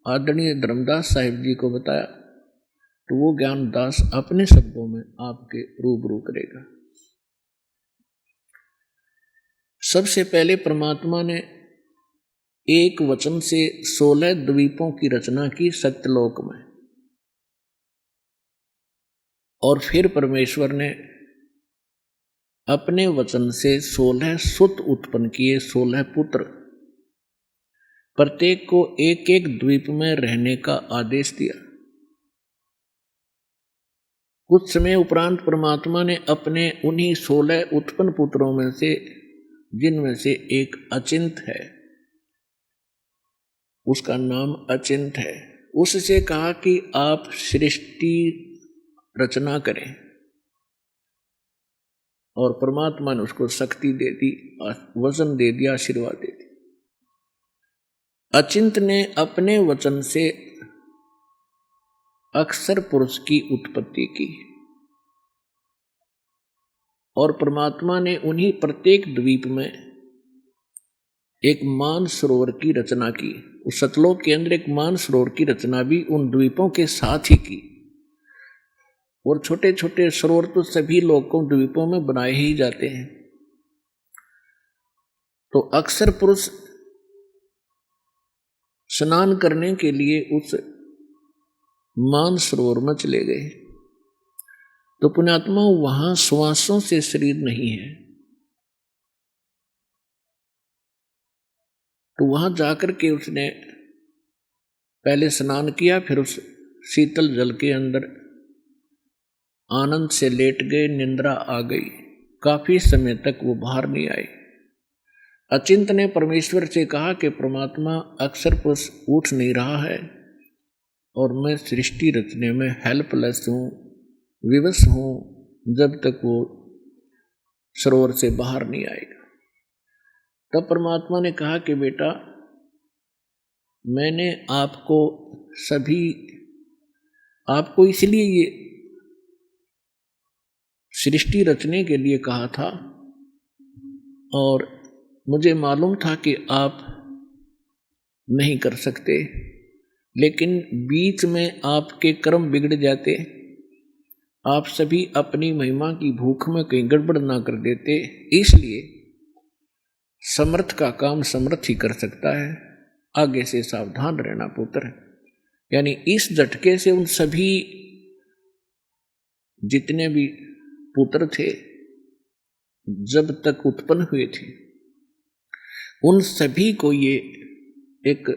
[SPEAKER 2] आदरणीय धर्मदास साहिब जी को बताया तो वो ज्ञानदास अपने शब्दों में आपके रूबरू करेगा। सबसे पहले परमात्मा ने एक वचन से 16 द्वीपों की रचना की सत्यलोक में। और फिर परमेश्वर ने अपने वचन से 16 सुत उत्पन्न किए, 16 पुत्र। प्रत्येक को एक एक द्वीप में रहने का आदेश दिया। कुछ समय उपरांत परमात्मा ने अपने उन्हीं 16 उत्पन्न पुत्रों में से, जिनमें से एक अचिंत है, उसका नाम अचिंत है, उससे कहा कि आप सृष्टि रचना करें। और परमात्मा ने उसको शक्ति दे दी, वचन दे दिया, आशीर्वाद दे दी। अचिंत ने अपने वचन से अक्षर पुरुष की उत्पत्ति की और परमात्मा ने उन्हीं प्रत्येक द्वीप में एक मान सरोवर की रचना की। उस सतलोक के अंदर एक मान सरोवर की रचना भी उन द्वीपों के साथ ही की। और छोटे छोटे सरोवर तो सभी लोकों द्वीपों में बनाए ही जाते हैं। तो अक्सर पुरुष स्नान करने के लिए उस मान सरोवर में चले गए। तो पुण्यात्मा वहां श्वासों से शरीर नहीं है, तो वहां जाकर के उसने पहले स्नान किया, फिर उस शीतल जल के अंदर आनंद से लेट गए, निंद्रा आ गई। काफी समय तक वो बाहर नहीं आए। अचिंत ने परमेश्वर से कहा कि परमात्मा अक्सर पुरुष उठ नहीं रहा है और मैं सृष्टि रचने में हेल्पलेस हूँ, विवश हूँ, जब तक वो सरोवर से बाहर नहीं आएगा। तब परमात्मा ने कहा कि बेटा, मैंने आपको इसलिए ये सृष्टि रचने के लिए कहा था, और मुझे मालूम था कि आप नहीं कर सकते, लेकिन बीच में आपके कर्म बिगड़ जाते, आप सभी अपनी महिमा की भूख में कहीं गड़बड़ ना कर देते। इसलिए समर्थ का काम समर्थ ही कर सकता है, आगे से सावधान रहना पुत्र। यानी इस झटके से उन सभी जितने भी पुत्र थे जब तक उत्पन्न हुए थे, उन सभी को ये एक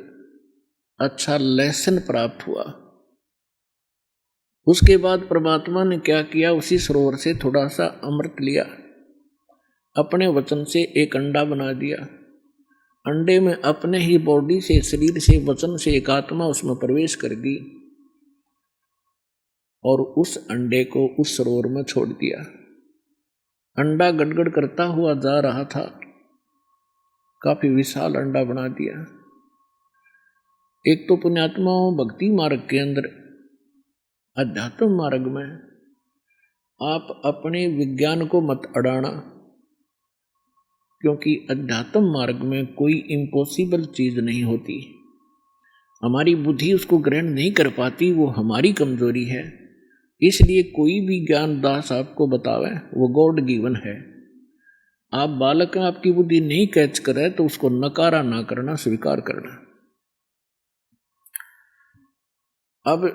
[SPEAKER 2] अच्छा लेसन प्राप्त हुआ। उसके बाद परमात्मा ने क्या किया, उसी सरोवर से थोड़ा सा अमृत लिया, अपने वचन से एक अंडा बना दिया। अंडे में अपने ही बॉडी से, शरीर से, वचन से एक आत्मा उसमें प्रवेश कर दी और उस अंडे को उस सरोवर में छोड़ दिया। अंडा गड़गड़ करता हुआ जा रहा था, काफी विशाल अंडा बना दिया। एक तो पुण्यात्माओं, भक्ति मार्ग के अंदर, अध्यात्म मार्ग में आप अपने विज्ञान को मत अड़ाना, क्योंकि अध्यात्म मार्ग में कोई इम्पॉसिबल चीज नहीं होती। हमारी बुद्धि उसको ग्रहण नहीं कर पाती, वो हमारी कमजोरी है। इसलिए कोई भी ज्ञान दास आपको बतावे वो गॉड गिवन है। आप बालक हैं, आपकी बुद्धि नहीं कैच करे तो उसको नकारा ना करना, स्वीकार करना। अब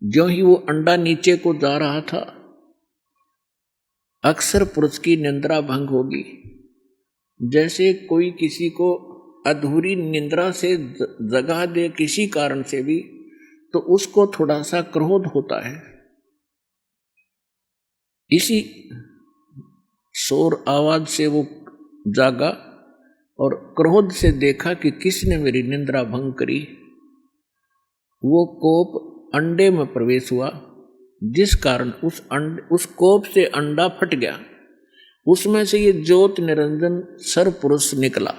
[SPEAKER 2] जो ही वो अंडा नीचे को जा रहा था, अक्सर पुरुष की निंद्रा भंग होगी। जैसे कोई किसी को अधूरी निंद्रा से जगा दे किसी कारण से भी, तो उसको थोड़ा सा क्रोध होता है। इसी शोर आवाज से वो जागा और क्रोध से देखा कि किसने मेरी निंद्रा भंग करी। वो कोप अंडे में प्रवेश हुआ, जिस कारण उस कोप से अंडा फट गया। उसमें से ये ज्योत निरंजन सर्वपुरुष निकला।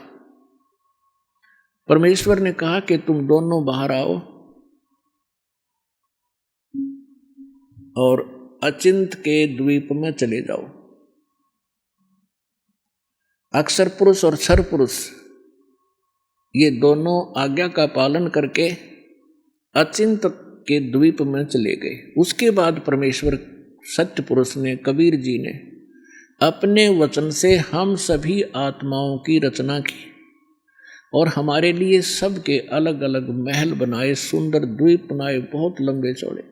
[SPEAKER 2] परमेश्वर ने कहा कि तुम दोनों बाहर आओ और अचिंत के द्वीप में चले जाओ। अक्षर पुरुष और सर्वपुरुष ये दोनों आज्ञा का पालन करके अचिंत के द्वीप में चले गए। उसके बाद परमेश्वर सत्य पुरुष ने, कबीर जी ने अपने वचन से हम सभी आत्माओं की रचना की और हमारे लिए सबके अलग अलग महल बनाए, सुंदर द्वीप बनाए, बहुत लंबे चौड़े,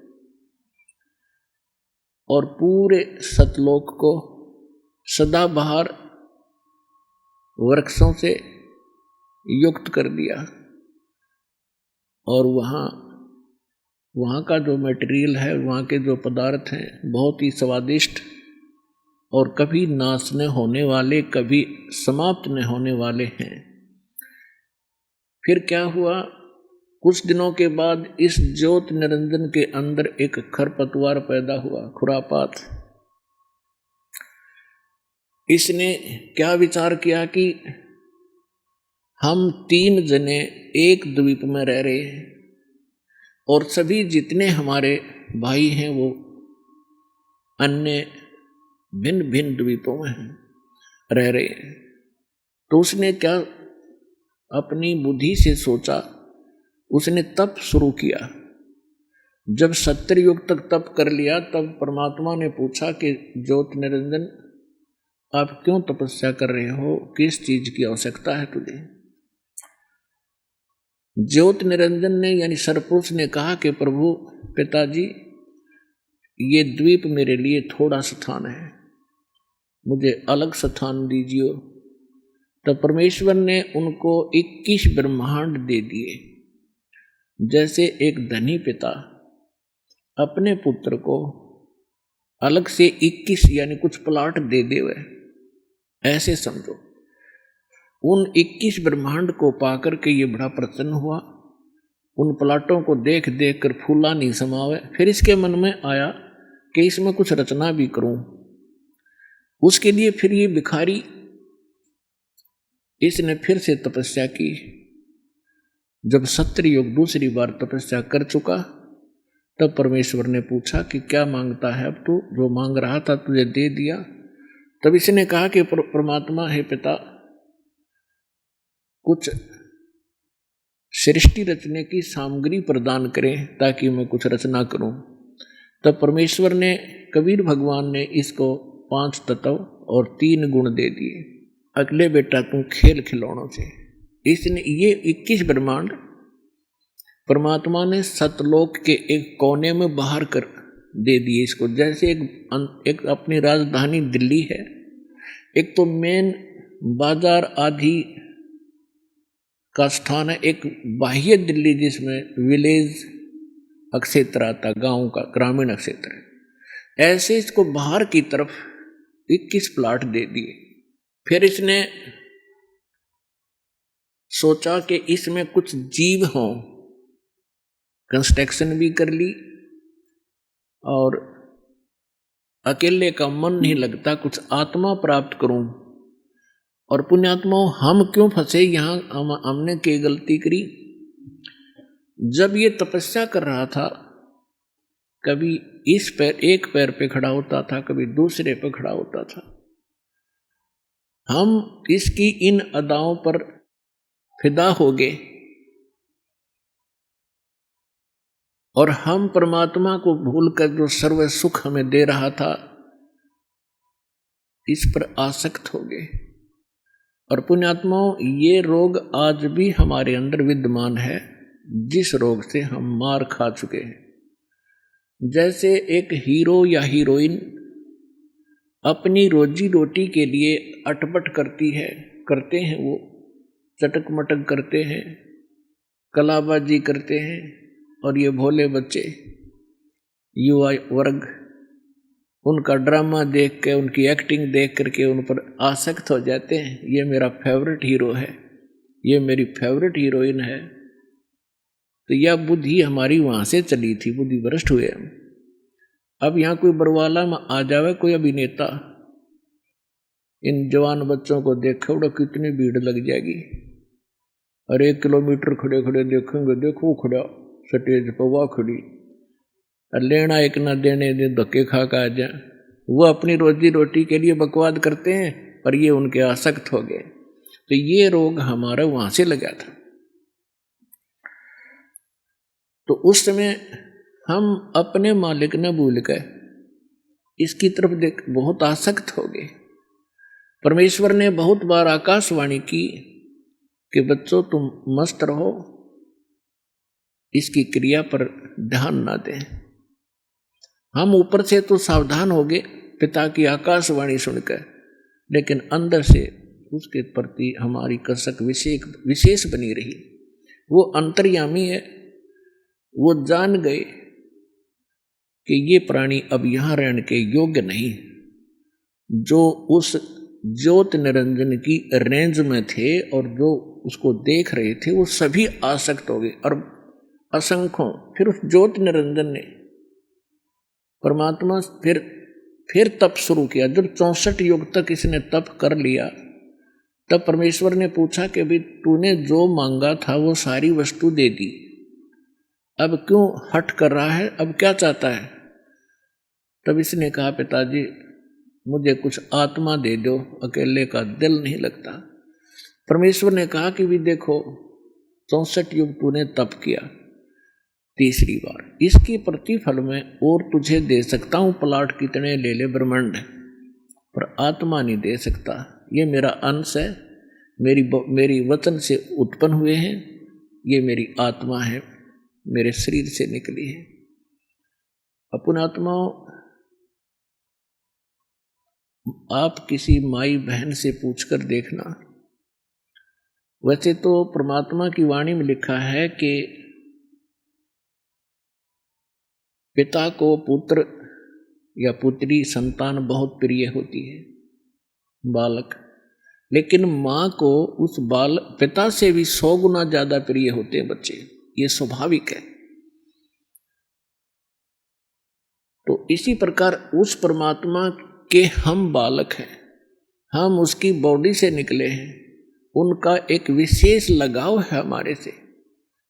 [SPEAKER 2] और पूरे सतलोक को सदाबहार वृक्षों से युक्त कर दिया। और वहाँ का जो मटेरियल है, वहाँ के जो पदार्थ हैं, बहुत ही स्वादिष्ट और कभी नाश न होने वाले, कभी समाप्त न होने वाले हैं। फिर क्या हुआ, कुछ दिनों के बाद इस ज्योत निरंजन के अंदर एक खरपतवार पैदा हुआ, खुरापात। इसने क्या विचार किया कि हम 3 जने एक द्वीप में रह रहे हैं और सभी जितने हमारे भाई हैं वो अन्य भिन्न भिन्न द्वीपों में रह रहे हैं। तो उसने क्या अपनी बुद्धि से सोचा, उसने तप शुरू किया जब 70 युग तक तप कर लिया तब परमात्मा ने पूछा कि ज्योत निरंजन आप क्यों तपस्या कर रहे हो, किस चीज की आवश्यकता है तुझे। ज्योत निरंजन ने यानी सरपुरुष ने कहा कि प्रभु पिताजी ये द्वीप मेरे लिए थोड़ा स्थान है, मुझे अलग स्थान दीजिए। तो परमेश्वर ने उनको 21 ब्रह्मांड दे दिए। जैसे एक धनी पिता अपने पुत्र को अलग से 21 यानी कुछ प्लाट दे देवे, ऐसे समझो। उन 21 ब्रह्मांड को पाकर के ये बड़ा प्रसन्न हुआ। उन प्लाटों को देख देख कर फूला नहीं समावे। फिर इसके मन में आया कि इसमें कुछ रचना भी करूं। उसके लिए फिर ये भिखारी इसने फिर से तपस्या की। जब 70 युग दूसरी बार तपस्या कर चुका तब परमेश्वर ने पूछा कि क्या मांगता है अब तू, जो मांग रहा था तुझे दे दिया। तब इसने कहा कि परमात्मा है पिता, कुछ सृष्टि रचने की सामग्री प्रदान करें ताकि मैं कुछ रचना करूं। तब परमेश्वर ने, कबीर भगवान ने इसको 5 तत्व और 3 गुण दे दिए। अगले बेटा तू खेल खिलौनों से। इसने ये 21 ब्रह्मांड परमात्मा ने सतलोक के एक कोने में बाहर कर दे दिए इसको। जैसे एक अपनी राजधानी दिल्ली है, एक तो मेन बाजार आदि का स्थान है, एक बाह्य दिल्ली जिसमें विलेज क्षेत्र आता, गांव का ग्रामीण क्षेत्र है। ऐसे इसको बाहर की तरफ 21 प्लाट दे दिए। फिर इसने सोचा कि इसमें कुछ जीव हों, कंस्ट्रक्शन भी कर ली। और अकेले का मन नहीं लगता, कुछ आत्मा प्राप्त करूं। और पुण्यात्माओं, हम क्यों फंसे यहां, हमने क्या गलती करी। जब ये तपस्या कर रहा था, कभी इस पैर, एक पैर पे खड़ा होता था, कभी दूसरे पे खड़ा होता था। हम इसकी इन अदाओं पर फिदा हो गए और हम परमात्मा को भूलकर जो सर्व सुख हमें दे रहा था इस पर आसक्त हो गए। और पुण्यात्माओं, ये रोग आज भी हमारे अंदर विद्यमान है, जिस रोग से हम मार खा चुके हैं। जैसे एक हीरो या हीरोइन अपनी रोजी रोटी के लिए अटपट करते हैं, वो चटक मटक करते हैं, कलाबाजी करते हैं। और ये भोले बच्चे, युवा वर्ग, उनका ड्रामा देख के, उनकी एक्टिंग देख करके उन पर आसक्त हो जाते हैं। ये मेरा फेवरेट हीरो है, ये मेरी फेवरेट हीरोइन है। तो यह बुद्धि हमारी वहाँ से चली थी, बुद्धि भ्रष्ट हुए हम। अब यहाँ कोई बरवाला में आ जावे कोई अभिनेता, इन जवान बच्चों को देखे उड़ा कितनी भीड़ लग जाएगी। और 1 किलोमीटर खड़े खड़े देखेंगे, देखो खड़ा स्टेज पर वह खड़ी, लेना एक ना देने दे, धक्के खा आ जाए। वो अपनी रोजी रोटी के लिए बकवाद करते हैं पर ये उनके आसक्त हो गए। तो ये रोग हमारा वहां से लगा था। तो उस समय हम अपने मालिक ने भूल गए, इसकी तरफ देख बहुत आसक्त हो गए। परमेश्वर ने बहुत बार आकाशवाणी की कि बच्चों तुम मस्त रहो, इसकी क्रिया पर ध्यान ना दें। हम ऊपर से तो सावधान हो गए पिता की आकाशवाणी सुनकर, लेकिन अंदर से उसके प्रति हमारी कसक विशेष बनी रही। वो अंतर्यामी है, वो जान गए कि ये प्राणी अब यहाँ रहने के योग्य नहीं। जो उस ज्योत निरंजन की रेंज में थे और जो उसको देख रहे थे वो सभी आसक्त हो गए और असंख्यों। फिर उस ज्योत निरंजन ने परमात्मा फिर तप शुरू किया। जब 64 युग तक इसने तप कर लिया तब परमेश्वर ने पूछा कि भाई तूने जो मांगा था वो सारी वस्तु दे दी, अब क्यों हट कर रहा है, अब क्या चाहता है। तब इसने कहा पिताजी मुझे कुछ आत्मा दे दो, अकेले का दिल नहीं लगता। परमेश्वर ने कहा कि भी देखो 64 युग तूने तप किया, तीसरी बार, इसकी प्रतिफल में और तुझे दे सकता हूं, प्लाट कितने ले ले ब्रह्मांड, पर आत्मा नहीं दे सकता। ये मेरा अंश है, मेरी वचन से उत्पन्न हुए हैं, ये मेरी आत्मा है, मेरे शरीर से निकली है। अपन आत्माओं, आप किसी माई बहन से पूछकर देखना। वैसे तो परमात्मा की वाणी में लिखा है कि पिता को पुत्र या पुत्री संतान बहुत प्रिय होती है, बालक, लेकिन माँ को उस पिता से भी 100 गुना ज्यादा प्रिय होते हैं बच्चे, ये स्वाभाविक है। तो इसी प्रकार उस परमात्मा के हम बालक हैं, हम उसकी बॉडी से निकले हैं, उनका एक विशेष लगाव है हमारे से,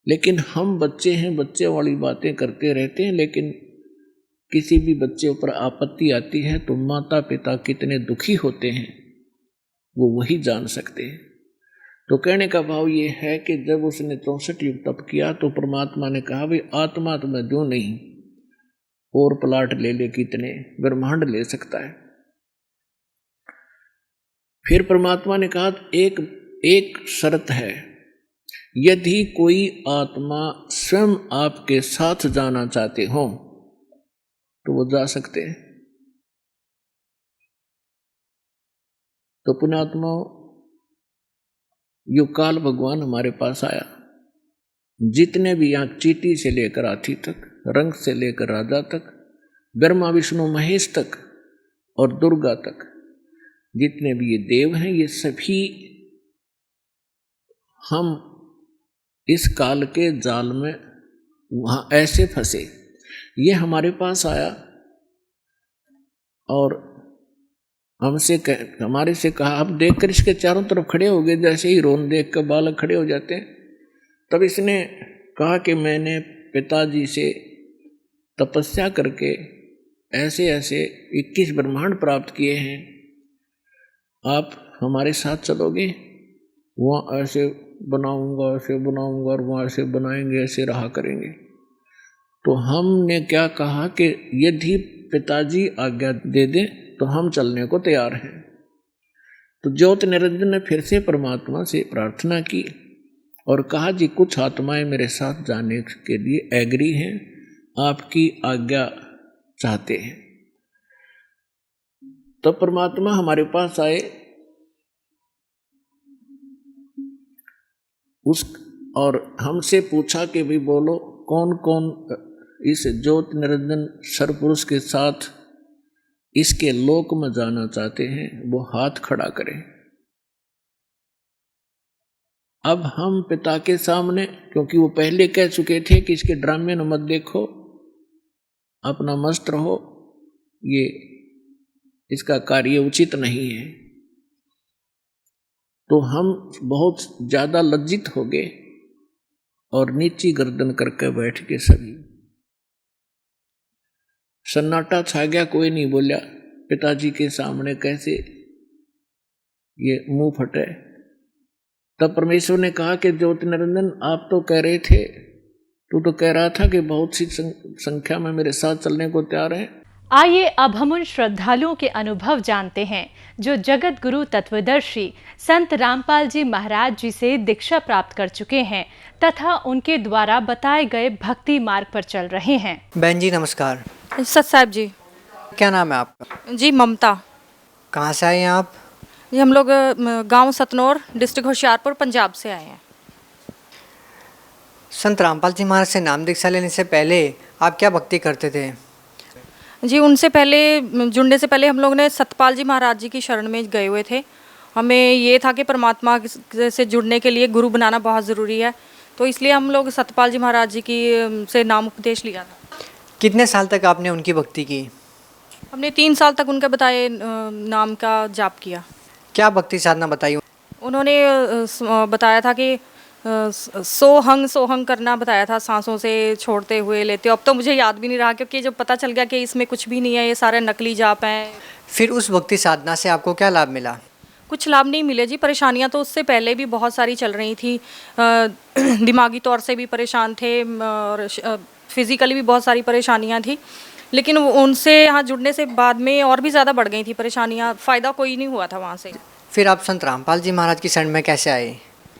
[SPEAKER 2] लेकिन हम बच्चे हैं, बच्चे वाली बातें करते रहते हैं। लेकिन किसी भी बच्चे पर आपत्ति आती है तो माता पिता कितने दुखी होते हैं वो वही जान सकते हैं। तो कहने का भाव ये है कि जब उसने 64 युग तप किया तो परमात्मा ने कहा, भाई आत्मा तो मैं दूं नहीं, और प्लाट ले ले, कितने ब्रह्मांड ले सकता है। फिर परमात्मा ने कहा, एक शर्त है, यदि कोई आत्मा स्वयं आपके साथ जाना चाहते हो तो वो जा सकते हैं। तो पुण्यात्मा, यो काल भगवान हमारे पास आया, जितने भी यहाँ चीटी से लेकर हाथी तक, रंग से लेकर राजा तक, ब्रह्मा विष्णु महेश तक और दुर्गा तक, जितने भी ये देव हैं, ये सभी हम इस काल के जाल में वहाँ ऐसे फंसे। ये हमारे पास आया और हमारे से कहा, आप देखकर इसके चारों तरफ खड़े हो गए, जैसे ही रोन देख कर बालक खड़े हो जाते हैं। तब इसने कहा कि मैंने पिताजी से तपस्या करके ऐसे ऐसे 21 ब्रह्मांड प्राप्त किए हैं, आप हमारे साथ चलोगे? वहाँ ऐसे बनाऊंगा, ऐसे बनाऊंगा, और वहाँ ऐसे बनाएंगे, ऐसे रहा करेंगे। तो हमने क्या कहा कि यदि पिताजी आज्ञा दे दें तो हम चलने को तैयार हैं। तो ज्योत निरंजन ने फिर से परमात्मा से प्रार्थना की और कहा, जी कुछ आत्माएं मेरे साथ जाने के लिए एग्री हैं, आपकी आज्ञा चाहते हैं। तो परमात्मा हमारे पास आए, और हमसे पूछा कि भाई बोलो, कौन कौन इस ज्योत निरंजन सरपुरुष के साथ इसके लोक में जाना चाहते हैं, वो हाथ खड़ा करें। अब हम पिता के सामने, क्योंकि वो पहले कह चुके थे कि इसके ड्रामे न मत देखो, अपना मस्त रहो, ये इसका कार्य उचित नहीं है। तो हम बहुत ज्यादा लज्जित हो गए और नीची गर्दन करके बैठ के सभी सन्नाटा छा गया, कोई नहीं बोला। पिताजी के सामने कैसे ये मुंह फटे। तब परमेश्वर ने कहा कि ज्योति निरंजन, आप तो कह रहे थे, तू तो कह रहा था कि बहुत सी संख्या में मेरे साथ चलने को तैयार है।
[SPEAKER 3] आइए अब हम उन श्रद्धालुओं के अनुभव जानते हैं जो जगत गुरु तत्वदर्शी संत रामपाल जी महाराज जी से दीक्षा प्राप्त कर चुके हैं तथा उनके द्वारा बताए गए भक्ति मार्ग पर चल रहे हैं।
[SPEAKER 4] बहन जी नमस्कार।
[SPEAKER 5] सत साहब जी।
[SPEAKER 4] क्या नाम है आपका?
[SPEAKER 5] जी ममता।
[SPEAKER 4] कहाँ से आए हैं आप?
[SPEAKER 5] जी हम लोग गांव सतनौर, डिस्ट्रिक्ट होशियारपुर, पंजाब से आए हैं।
[SPEAKER 4] संत रामपाल जी महाराज से नाम दीक्षा लेने से पहले आप क्या भक्ति करते थे?
[SPEAKER 5] जी उनसे पहले, जुड़ने से पहले हम लोग ने सतपाल जी महाराज जी की शरण में गए हुए थे। हमें ये था कि परमात्मा से जुड़ने के लिए गुरु बनाना बहुत ज़रूरी है, तो इसलिए हम लोग सतपाल जी महाराज जी की से नाम उपदेश लिया था।
[SPEAKER 4] कितने साल तक आपने उनकी भक्ति की?
[SPEAKER 5] हमने 3 साल तक उनके बताए नाम का जाप किया।
[SPEAKER 4] क्या भक्ति साधना बताई?
[SPEAKER 5] उन्होंने बताया था कि सोहंग करना बताया था, सांसों से छोड़ते हुए लेते। अब तो मुझे याद भी नहीं रहा, क्योंकि जब पता चल गया कि इसमें कुछ भी नहीं है, ये सारे नकली जाप हैं।
[SPEAKER 4] फिर उस भक्ति साधना से आपको क्या लाभ मिला?
[SPEAKER 5] कुछ लाभ नहीं मिले जी। परेशानियां तो उससे पहले भी बहुत सारी चल रही थी। दिमागी तौर से भी परेशान थे और फिज़िकली भी बहुत सारी परेशानियां थी, लेकिन उनसे यहाँ जुड़ने से बाद में और भी ज़्यादा बढ़ गई थी परेशानियां। फ़ायदा कोई नहीं हुआ था वहाँ से।
[SPEAKER 4] फिर आप संत रामपाल जी महाराज की शरण में कैसे आए?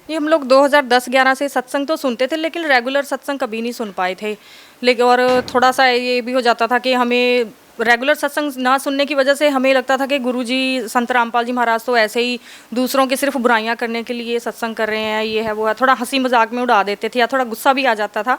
[SPEAKER 5] ये हम लोग 2010-11 से सत्संग तो सुनते थे, लेकिन रेगुलर सत्संग कभी नहीं सुन पाए थे। लेकिन और थोड़ा सा ये भी हो जाता था कि हमें रेगुलर सत्संग ना सुनने की वजह से हमें लगता था कि गुरुजी संत रामपाल जी महाराज तो ऐसे ही दूसरों की सिर्फ बुराइयां करने के लिए सत्संग कर रहे हैं, ये है वो है। थोड़ा हंसी मजाक में उड़ा देते थे या थोड़ा गुस्सा भी आ जाता था।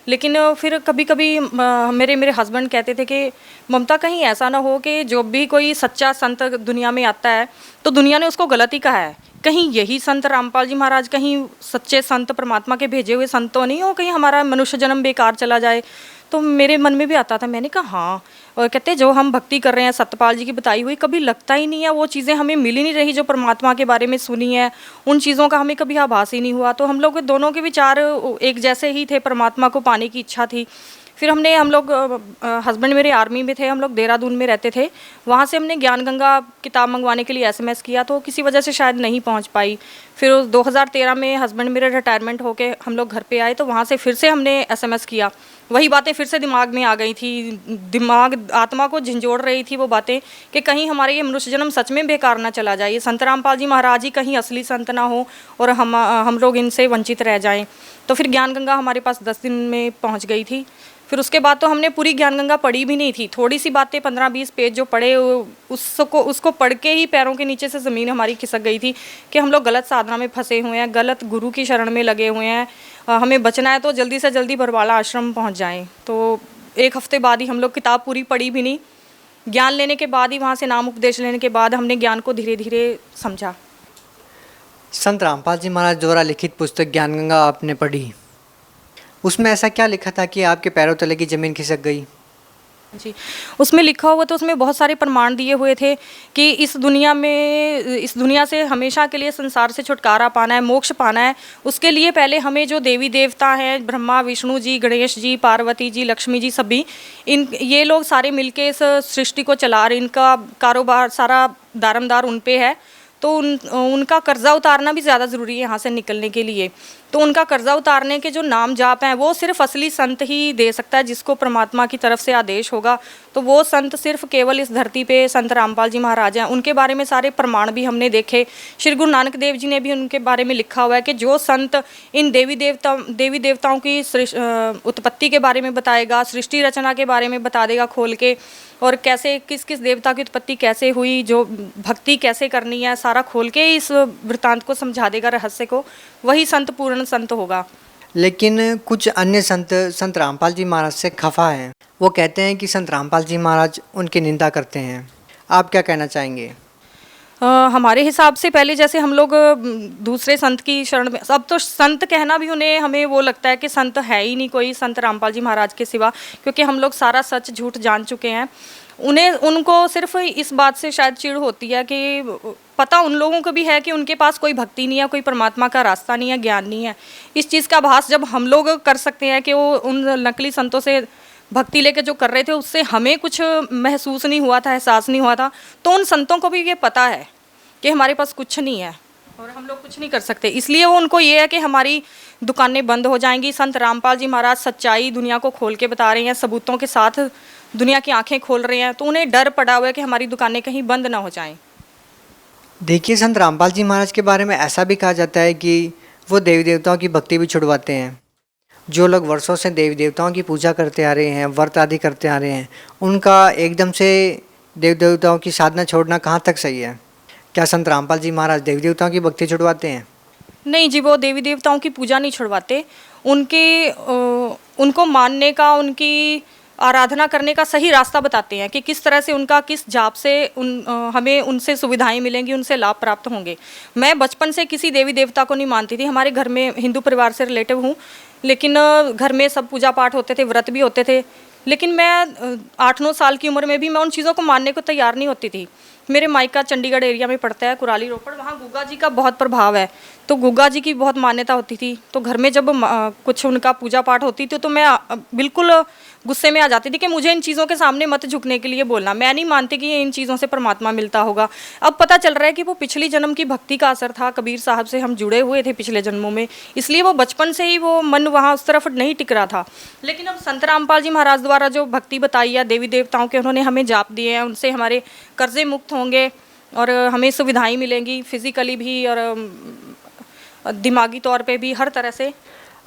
[SPEAKER 5] लेकिन फिर कभी कभी मेरे हस्बैंड कहते थे कि ममता कहीं ऐसा ना हो कि जो भी कोई सच्चा संत दुनिया में आता है तो दुनिया ने उसको गलत ही कहा है। कहीं यही संत रामपाल जी महाराज कहीं सच्चे संत परमात्मा के भेजे हुए संत तो नहीं हो, कहीं हमारा मनुष्य जन्म बेकार चला जाए। तो मेरे मन में भी आता था। मैंने कहा हाँ। और कहते जो हम भक्ति कर रहे हैं सतपाल जी की बताई हुई, कभी लगता ही नहीं है वो चीज़ें हमें मिल ही नहीं रही जो परमात्मा के बारे में सुनी है, उन चीज़ों का हमें कभी आभास ही नहीं हुआ। तो हम लोग दोनों के विचार एक जैसे ही थे, परमात्मा को पाने की इच्छा थी। फिर हम लोग हस्बैंड मेरे आर्मी में थे, हम लोग देहरादून में रहते थे। वहाँ से हमने ज्ञान गंगा किताब मंगवाने के लिए एसएमएस किया, तो किसी वजह से शायद नहीं पहुँच पाई। फिर 2013 में हस्बैंड मेरे रिटायरमेंट होके हम लोग घर पे आए, तो वहाँ से फिर से हमने एसएमएस किया। वही बातें फिर से दिमाग में आ गई थी, दिमाग आत्मा को झंझोड़ रही थी वो बातें कि कहीं हमारे ये मनुष्य जन्म सच में बेकार ना चला जाए, ये संत रामपाल जी महाराज ही कहीं असली संत ना हो और हम लोग इनसे वंचित रह जाएं। तो फिर ज्ञान गंगा हमारे पास 10 दिन में पहुंच गई थी। फिर उसके बाद तो हमने पूरी ज्ञान गंगा पढ़ी भी नहीं थी, थोड़ी सी बातें 15-20 पेज जो पढ़े उसको पढ़ के ही पैरों के नीचे से ज़मीन हमारी खिसक गई थी कि हम लोग गलत साधना में फंसे हुए हैं, गलत गुरु की शरण में लगे हुए हैं। हमें बचना है तो जल्दी से जल्दी बरवाला आश्रम पहुंच जाएं। तो 1 हफ्ते बाद ही हम लोग किताब पूरी पढ़ी भी नहीं, ज्ञान लेने के बाद ही वहाँ से नाम उपदेश लेने के बाद हमने ज्ञान को धीरे धीरे समझा।
[SPEAKER 4] संत रामपाल जी महाराज द्वारा लिखित पुस्तक ज्ञान गंगा आपने पढ़ी, उसमें ऐसा क्या लिखा था कि आपके पैरों तले की ज़मीन खिसक गई?
[SPEAKER 5] जी, उसमें लिखा हुआ तो उसमें बहुत सारे प्रमाण दिए हुए थे कि इस दुनिया से हमेशा के लिए संसार से छुटकारा पाना है, मोक्ष पाना है। उसके लिए पहले हमें जो देवी देवता हैं, ब्रह्मा विष्णु जी, गणेश जी, पार्वती जी, लक्ष्मी जी, सभी ये लोग सारे मिलके इस सृष्टि को चला रहे, इनका कारोबार सारा दारमदार उन पे है। तो उनका कर्जा उतारना भी ज़्यादा ज़रूरी है यहाँ से निकलने के लिए। तो उनका कर्जा उतारने के जो नाम जाप हैं वो सिर्फ असली संत ही दे सकता है, जिसको परमात्मा की तरफ से आदेश होगा। तो वो संत सिर्फ केवल इस धरती पे संत रामपाल जी महाराज हैं। उनके बारे में सारे प्रमाण भी हमने देखे। श्री गुरु नानक देव जी ने भी उनके बारे में लिखा हुआ है कि जो संत इन देवी देवताओं की उत्पत्ति के बारे में बताएगा, सृष्टि रचना के बारे में बता देगा खोल के, और कैसे किस किस देवता की उत्पत्ति कैसे हुई, जो भक्ति कैसे करनी है, सारा खोल के इस वृत्तांत को समझा देगा, रहस्य को, वही संत पूर्ण संत होगा।
[SPEAKER 4] लेकिन कुछ अन्य संत रामपाल जी महाराज से खफा हैं। वो कहते हैं कि संत रामपाल जी महाराज उनकी निंदा करते हैं। आप क्या कहना चाहेंगे?
[SPEAKER 5] हमारे हिसाब से पहले जैसे हम लोग दूसरे संत की शरण में, अब तो संत कहना भी हमें वो लगता है कि संत है ही नहीं कोई संत रामपाल जी महाराज के सिवा, क्योंकि हम लोग सारा सच झूठ जान चुके हैं। उनको सिर्फ इस बात से शायद चिढ़ होती है कि पता उन लोगों को भी है कि उनके पास कोई भक्ति नहीं है, कोई परमात्मा का रास्ता नहीं है, ज्ञान नहीं है। इस चीज़ का आभास जब हम लोग कर सकते हैं कि वो उन नकली संतों से भक्ति लेके जो कर रहे थे उससे हमें कुछ महसूस नहीं हुआ था, एहसास नहीं हुआ था, तो उन संतों को भी ये पता है कि हमारे पास कुछ नहीं है और हम लोग कुछ नहीं कर सकते। इसलिए वो उनको ये है कि हमारी दुकानें बंद हो जाएंगी। संत रामपाल जी महाराज सच्चाई दुनिया को खोल के बता रहे हैं, सबूतों के साथ दुनिया की आंखें खोल रहे हैं, तो उन्हें डर पड़ा हुआ है कि हमारी दुकानें कहीं बंद ना हो जाएं।
[SPEAKER 4] देखिए, संत रामपाल जी महाराज के बारे में ऐसा भी कहा जाता है कि वो देवी देवताओं की भक्ति भी छुड़वाते हैं। जो लोग वर्षों से देवी देवताओं की पूजा करते आ रहे हैं, व्रत आदि करते आ रहे हैं, उनका एकदम से देवी देवताओं की साधना छोड़ना कहाँ तक सही है? क्या संत रामपाल जी महाराज देवी देवताओं की भक्ति छुड़वाते हैं?
[SPEAKER 5] नहीं जी, वो देवी देवताओं की पूजा नहीं छुड़वाते। उनको मानने का, उनकी आराधना करने का सही रास्ता बताते हैं कि किस तरह से उनका किस जाप से हमें उनसे सुविधाएं मिलेंगी, उनसे लाभ प्राप्त होंगे। मैं बचपन से किसी देवी देवता को नहीं मानती थी। हमारे घर में हिंदू परिवार से रिलेटिव हूँ, लेकिन घर में सब पूजा पाठ होते थे, व्रत भी होते थे, लेकिन मैं 8-9 साल की उम्र में भी मैं उन चीज़ों को मानने को तैयार नहीं होती थी। मेरे मायका चंडीगढ़ एरिया में पड़ता है, कुराली रोपड़, वहाँ गुग्गा जी का बहुत प्रभाव है। तो गुग्गा जी की बहुत मान्यता होती थी। तो घर में जब कुछ उनका पूजा पाठ होती थी तो मैं बिल्कुल गुस्से में आ जाती थी कि मुझे इन चीज़ों के सामने मत झुकने के लिए बोलना। मैं नहीं मानती कि इन चीज़ों से परमात्मा मिलता होगा। अब पता चल रहा है कि वो पिछली जन्म की भक्ति का असर था। कबीर साहब से हम जुड़े हुए थे पिछले जन्मों में, इसलिए वो बचपन से ही वो मन वहाँ उस तरफ नहीं टिक रहा था। लेकिन अब संत रामपाल जी महाराज द्वारा जो भक्ति बताई है, देवी देवताओं के उन्होंने हमें जाप दिए हैं, उनसे हमारे कर्जे मुक्त होंगे और हमें सुविधाएं मिलेंगी, फिजिकली भी और दिमागी तौर पे भी, हर तरह से।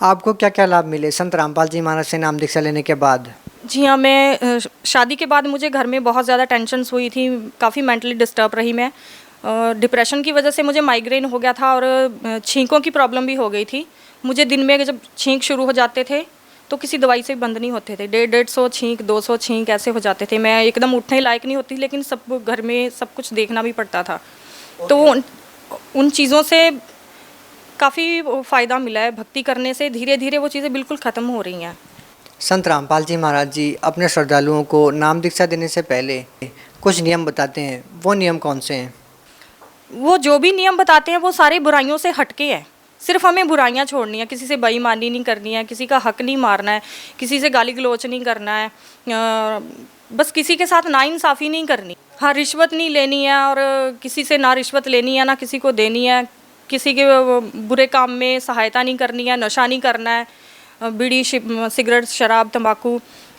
[SPEAKER 4] आपको क्या क्या लाभ मिले संत रामपाल जी महाराज से नाम दीक्षा लेने के बाद?
[SPEAKER 5] जी हाँ, मैं शादी के बाद मुझे घर में बहुत ज़्यादा टेंशन्स हुई थी, काफ़ी मेंटली डिस्टर्ब रही मैं। डिप्रेशन की वजह से मुझे माइग्रेन हो गया था और छींकों की प्रॉब्लम भी हो गई थी। मुझे दिन में जब छींक शुरू हो जाते थे तो किसी दवाई से बंद नहीं होते थे। 150 छींक, 200 छींक ऐसे हो जाते थे। मैं एकदम उठने लायक नहीं होती, लेकिन सब घर में सब कुछ देखना भी पड़ता था। तो उन चीज़ों से काफ़ी फ़ायदा मिला है। भक्ति करने से धीरे धीरे वो चीज़ें बिल्कुल ख़त्म हो रही हैं।
[SPEAKER 4] संत रामपाल जी महाराज जी अपने श्रद्धालुओं को नाम दीक्षा देने से पहले कुछ नियम बताते हैं, वो नियम कौन से हैं?
[SPEAKER 5] वो जो भी नियम बताते हैं वो सारे बुराइयों से हटके हैं। सिर्फ हमें बुराइयां छोड़नी है, किसी से बेईमानी नहीं करनी है, किसी का हक नहीं मारना है, किसी से गाली गलौच नहीं करना है, बस किसी के साथ नाइंसाफ़ी नहीं करनी। हाँ, रिश्वत नहीं लेनी है और किसी से ना रिश्वत लेनी है ना किसी को देनी है, किसी के बुरे काम में सहायता नहीं करनी है, नशा नहीं करना है, बीड़ी सिगरेट शराब तंबाकू।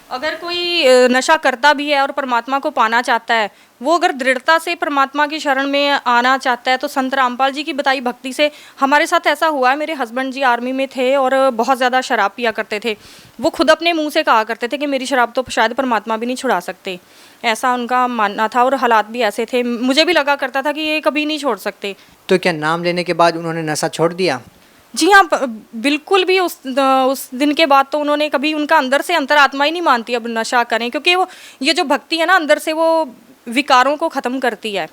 [SPEAKER 5] अगर कोई नशा करता भी है और परमात्मा को पाना चाहता है, वो अगर दृढ़ता से परमात्मा की शरण में आना चाहता है तो संत रामपाल जी की बताई भक्ति से, हमारे साथ ऐसा हुआ है। मेरे हस्बैंड जी आर्मी में थे और बहुत ज़्यादा शराब पिया करते थे। वो खुद अपने मुंह से कहा करते थे कि मेरी शराब तो शायद परमात्मा भी नहीं छुड़ा सकते, ऐसा उनका मानना था। और हालात भी ऐसे थे, मुझे भी लगा करता था कि ये कभी नहीं छोड़ सकते।
[SPEAKER 4] तो क्या नाम लेने के बाद उन्होंने नशा छोड़ दिया?
[SPEAKER 5] जी हाँ, बिल्कुल भी उस दिन के बाद तो उन्होंने कभी, उनका अंदर से अंतरात्मा ही नहीं मानती अब नशा करें, क्योंकि वो ये जो भक्ति है ना अंदर से वो विकारों को ख़त्म करती है।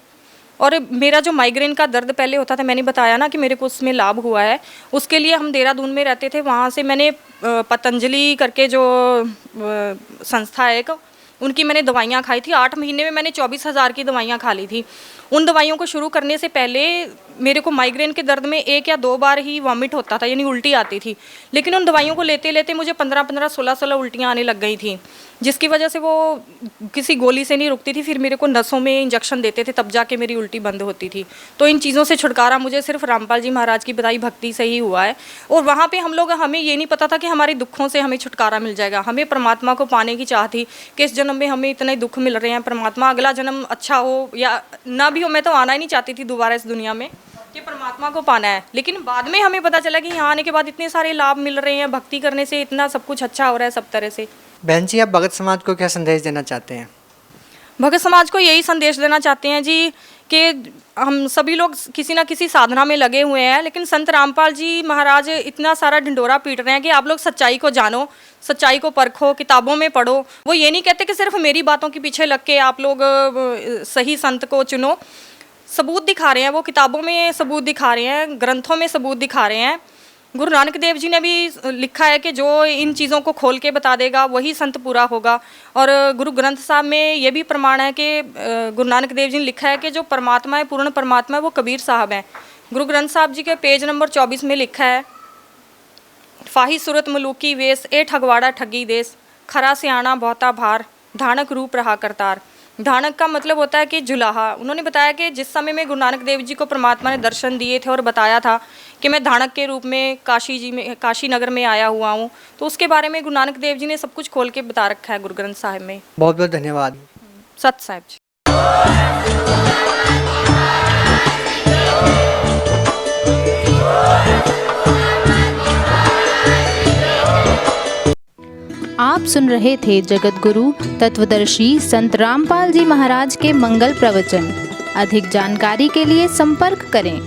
[SPEAKER 5] और मेरा जो माइग्रेन का दर्द पहले होता था, मैंने बताया ना कि मेरे को उसमें लाभ हुआ है। उसके लिए हम देहरादून में रहते थे, वहाँ से मैंने पतंजलि करके जो संस्था है एक, उनकी मैंने दवाइयाँ खाई थी। 8 महीने में मैंने 24,000 की दवाइयाँ खा ली थी। उन दवाइयों को शुरू करने से पहले मेरे को माइग्रेन के दर्द में 1 या 2 बार ही वॉमिट होता था, यानी उल्टी आती थी। लेकिन उन दवाइयों को लेते लेते मुझे 15-15, 16-16 उल्टियाँ आने लग गई थी, जिसकी वजह से वो किसी गोली से नहीं रुकती थी। फिर मेरे को नसों में इंजेक्शन देते थे, तब जाके मेरी उल्टी बंद होती थी। तो इन चीज़ों से छुटकारा मुझे सिर्फ रामपाल जी महाराज की बताई भक्ति से ही हुआ है। और वहाँ पे हमें ये नहीं पता था कि हमारे दुखों से हमें छुटकारा मिल जाएगा। हमें परमात्मा को पाने की चाह थी कि इस जन्म में हमें इतने दुख मिल रहे हैं, परमात्मा अगला जन्म अच्छा हो या ना भी हो, मैं तो आना ही नहीं चाहती थी दोबारा इस दुनिया में, कि परमात्मा को पाना है। लेकिन बाद में हमें पता चला कि यहाँ आने के बाद इतने सारे लाभ मिल रहे हैं, भक्ति करने से इतना सब कुछ अच्छा हो रहा है सब तरह से।
[SPEAKER 4] बहन जी, आप भगत समाज को क्या संदेश देना चाहते हैं?
[SPEAKER 5] भगत समाज को यही संदेश देना चाहते हैं जी कि हम सभी लोग किसी ना किसी साधना में लगे हुए हैं, लेकिन संत रामपाल जी महाराज इतना सारा ढिंडोरा पीट रहे हैं कि आप लोग सच्चाई को जानो, सच्चाई को परखो, किताबों में पढ़ो। वो ये नहीं कहते कि सिर्फ मेरी बातों के पीछे लग के आप लोग सही संत को चुनो। सबूत दिखा रहे हैं, वो किताबों में सबूत दिखा रहे हैं, ग्रंथों में सबूत दिखा रहे हैं। गुरु नानक देव जी ने भी लिखा है कि जो इन चीज़ों को खोल के बता देगा वही संत पूरा होगा। और गुरु ग्रंथ साहब में ये भी प्रमाण है कि गुरु नानक देव जी ने लिखा है कि जो परमात्मा है, पूर्ण परमात्मा है, वो कबीर साहब हैं। गुरु ग्रंथ साहब जी के पेज नंबर 24 में लिखा है, फाही सूरत मलूकी वेश, ए ठगवाड़ा ठगी देश, खरा सियाणा बहुता भार, धानक रूप रहा करतार। धानक का मतलब होता है कि जुलाहा। उन्होंने बताया कि जिस समय में गुरु नानक देव जी को परमात्मा ने दर्शन दिए थे और बताया था कि मैं धानक के रूप में काशी नगर में आया हुआ हूँ, तो उसके बारे में गुरु नानक देव जी ने सब कुछ खोल के बता रखा है गुरु ग्रंथ साहिब में।
[SPEAKER 4] बहुत बहुत धन्यवाद।
[SPEAKER 5] सत साहिब जी।
[SPEAKER 6] आप सुन रहे थे जगत गुरु तत्वदर्शी संत रामपाल जी महाराज के मंगल प्रवचन। अधिक जानकारी के लिए संपर्क करें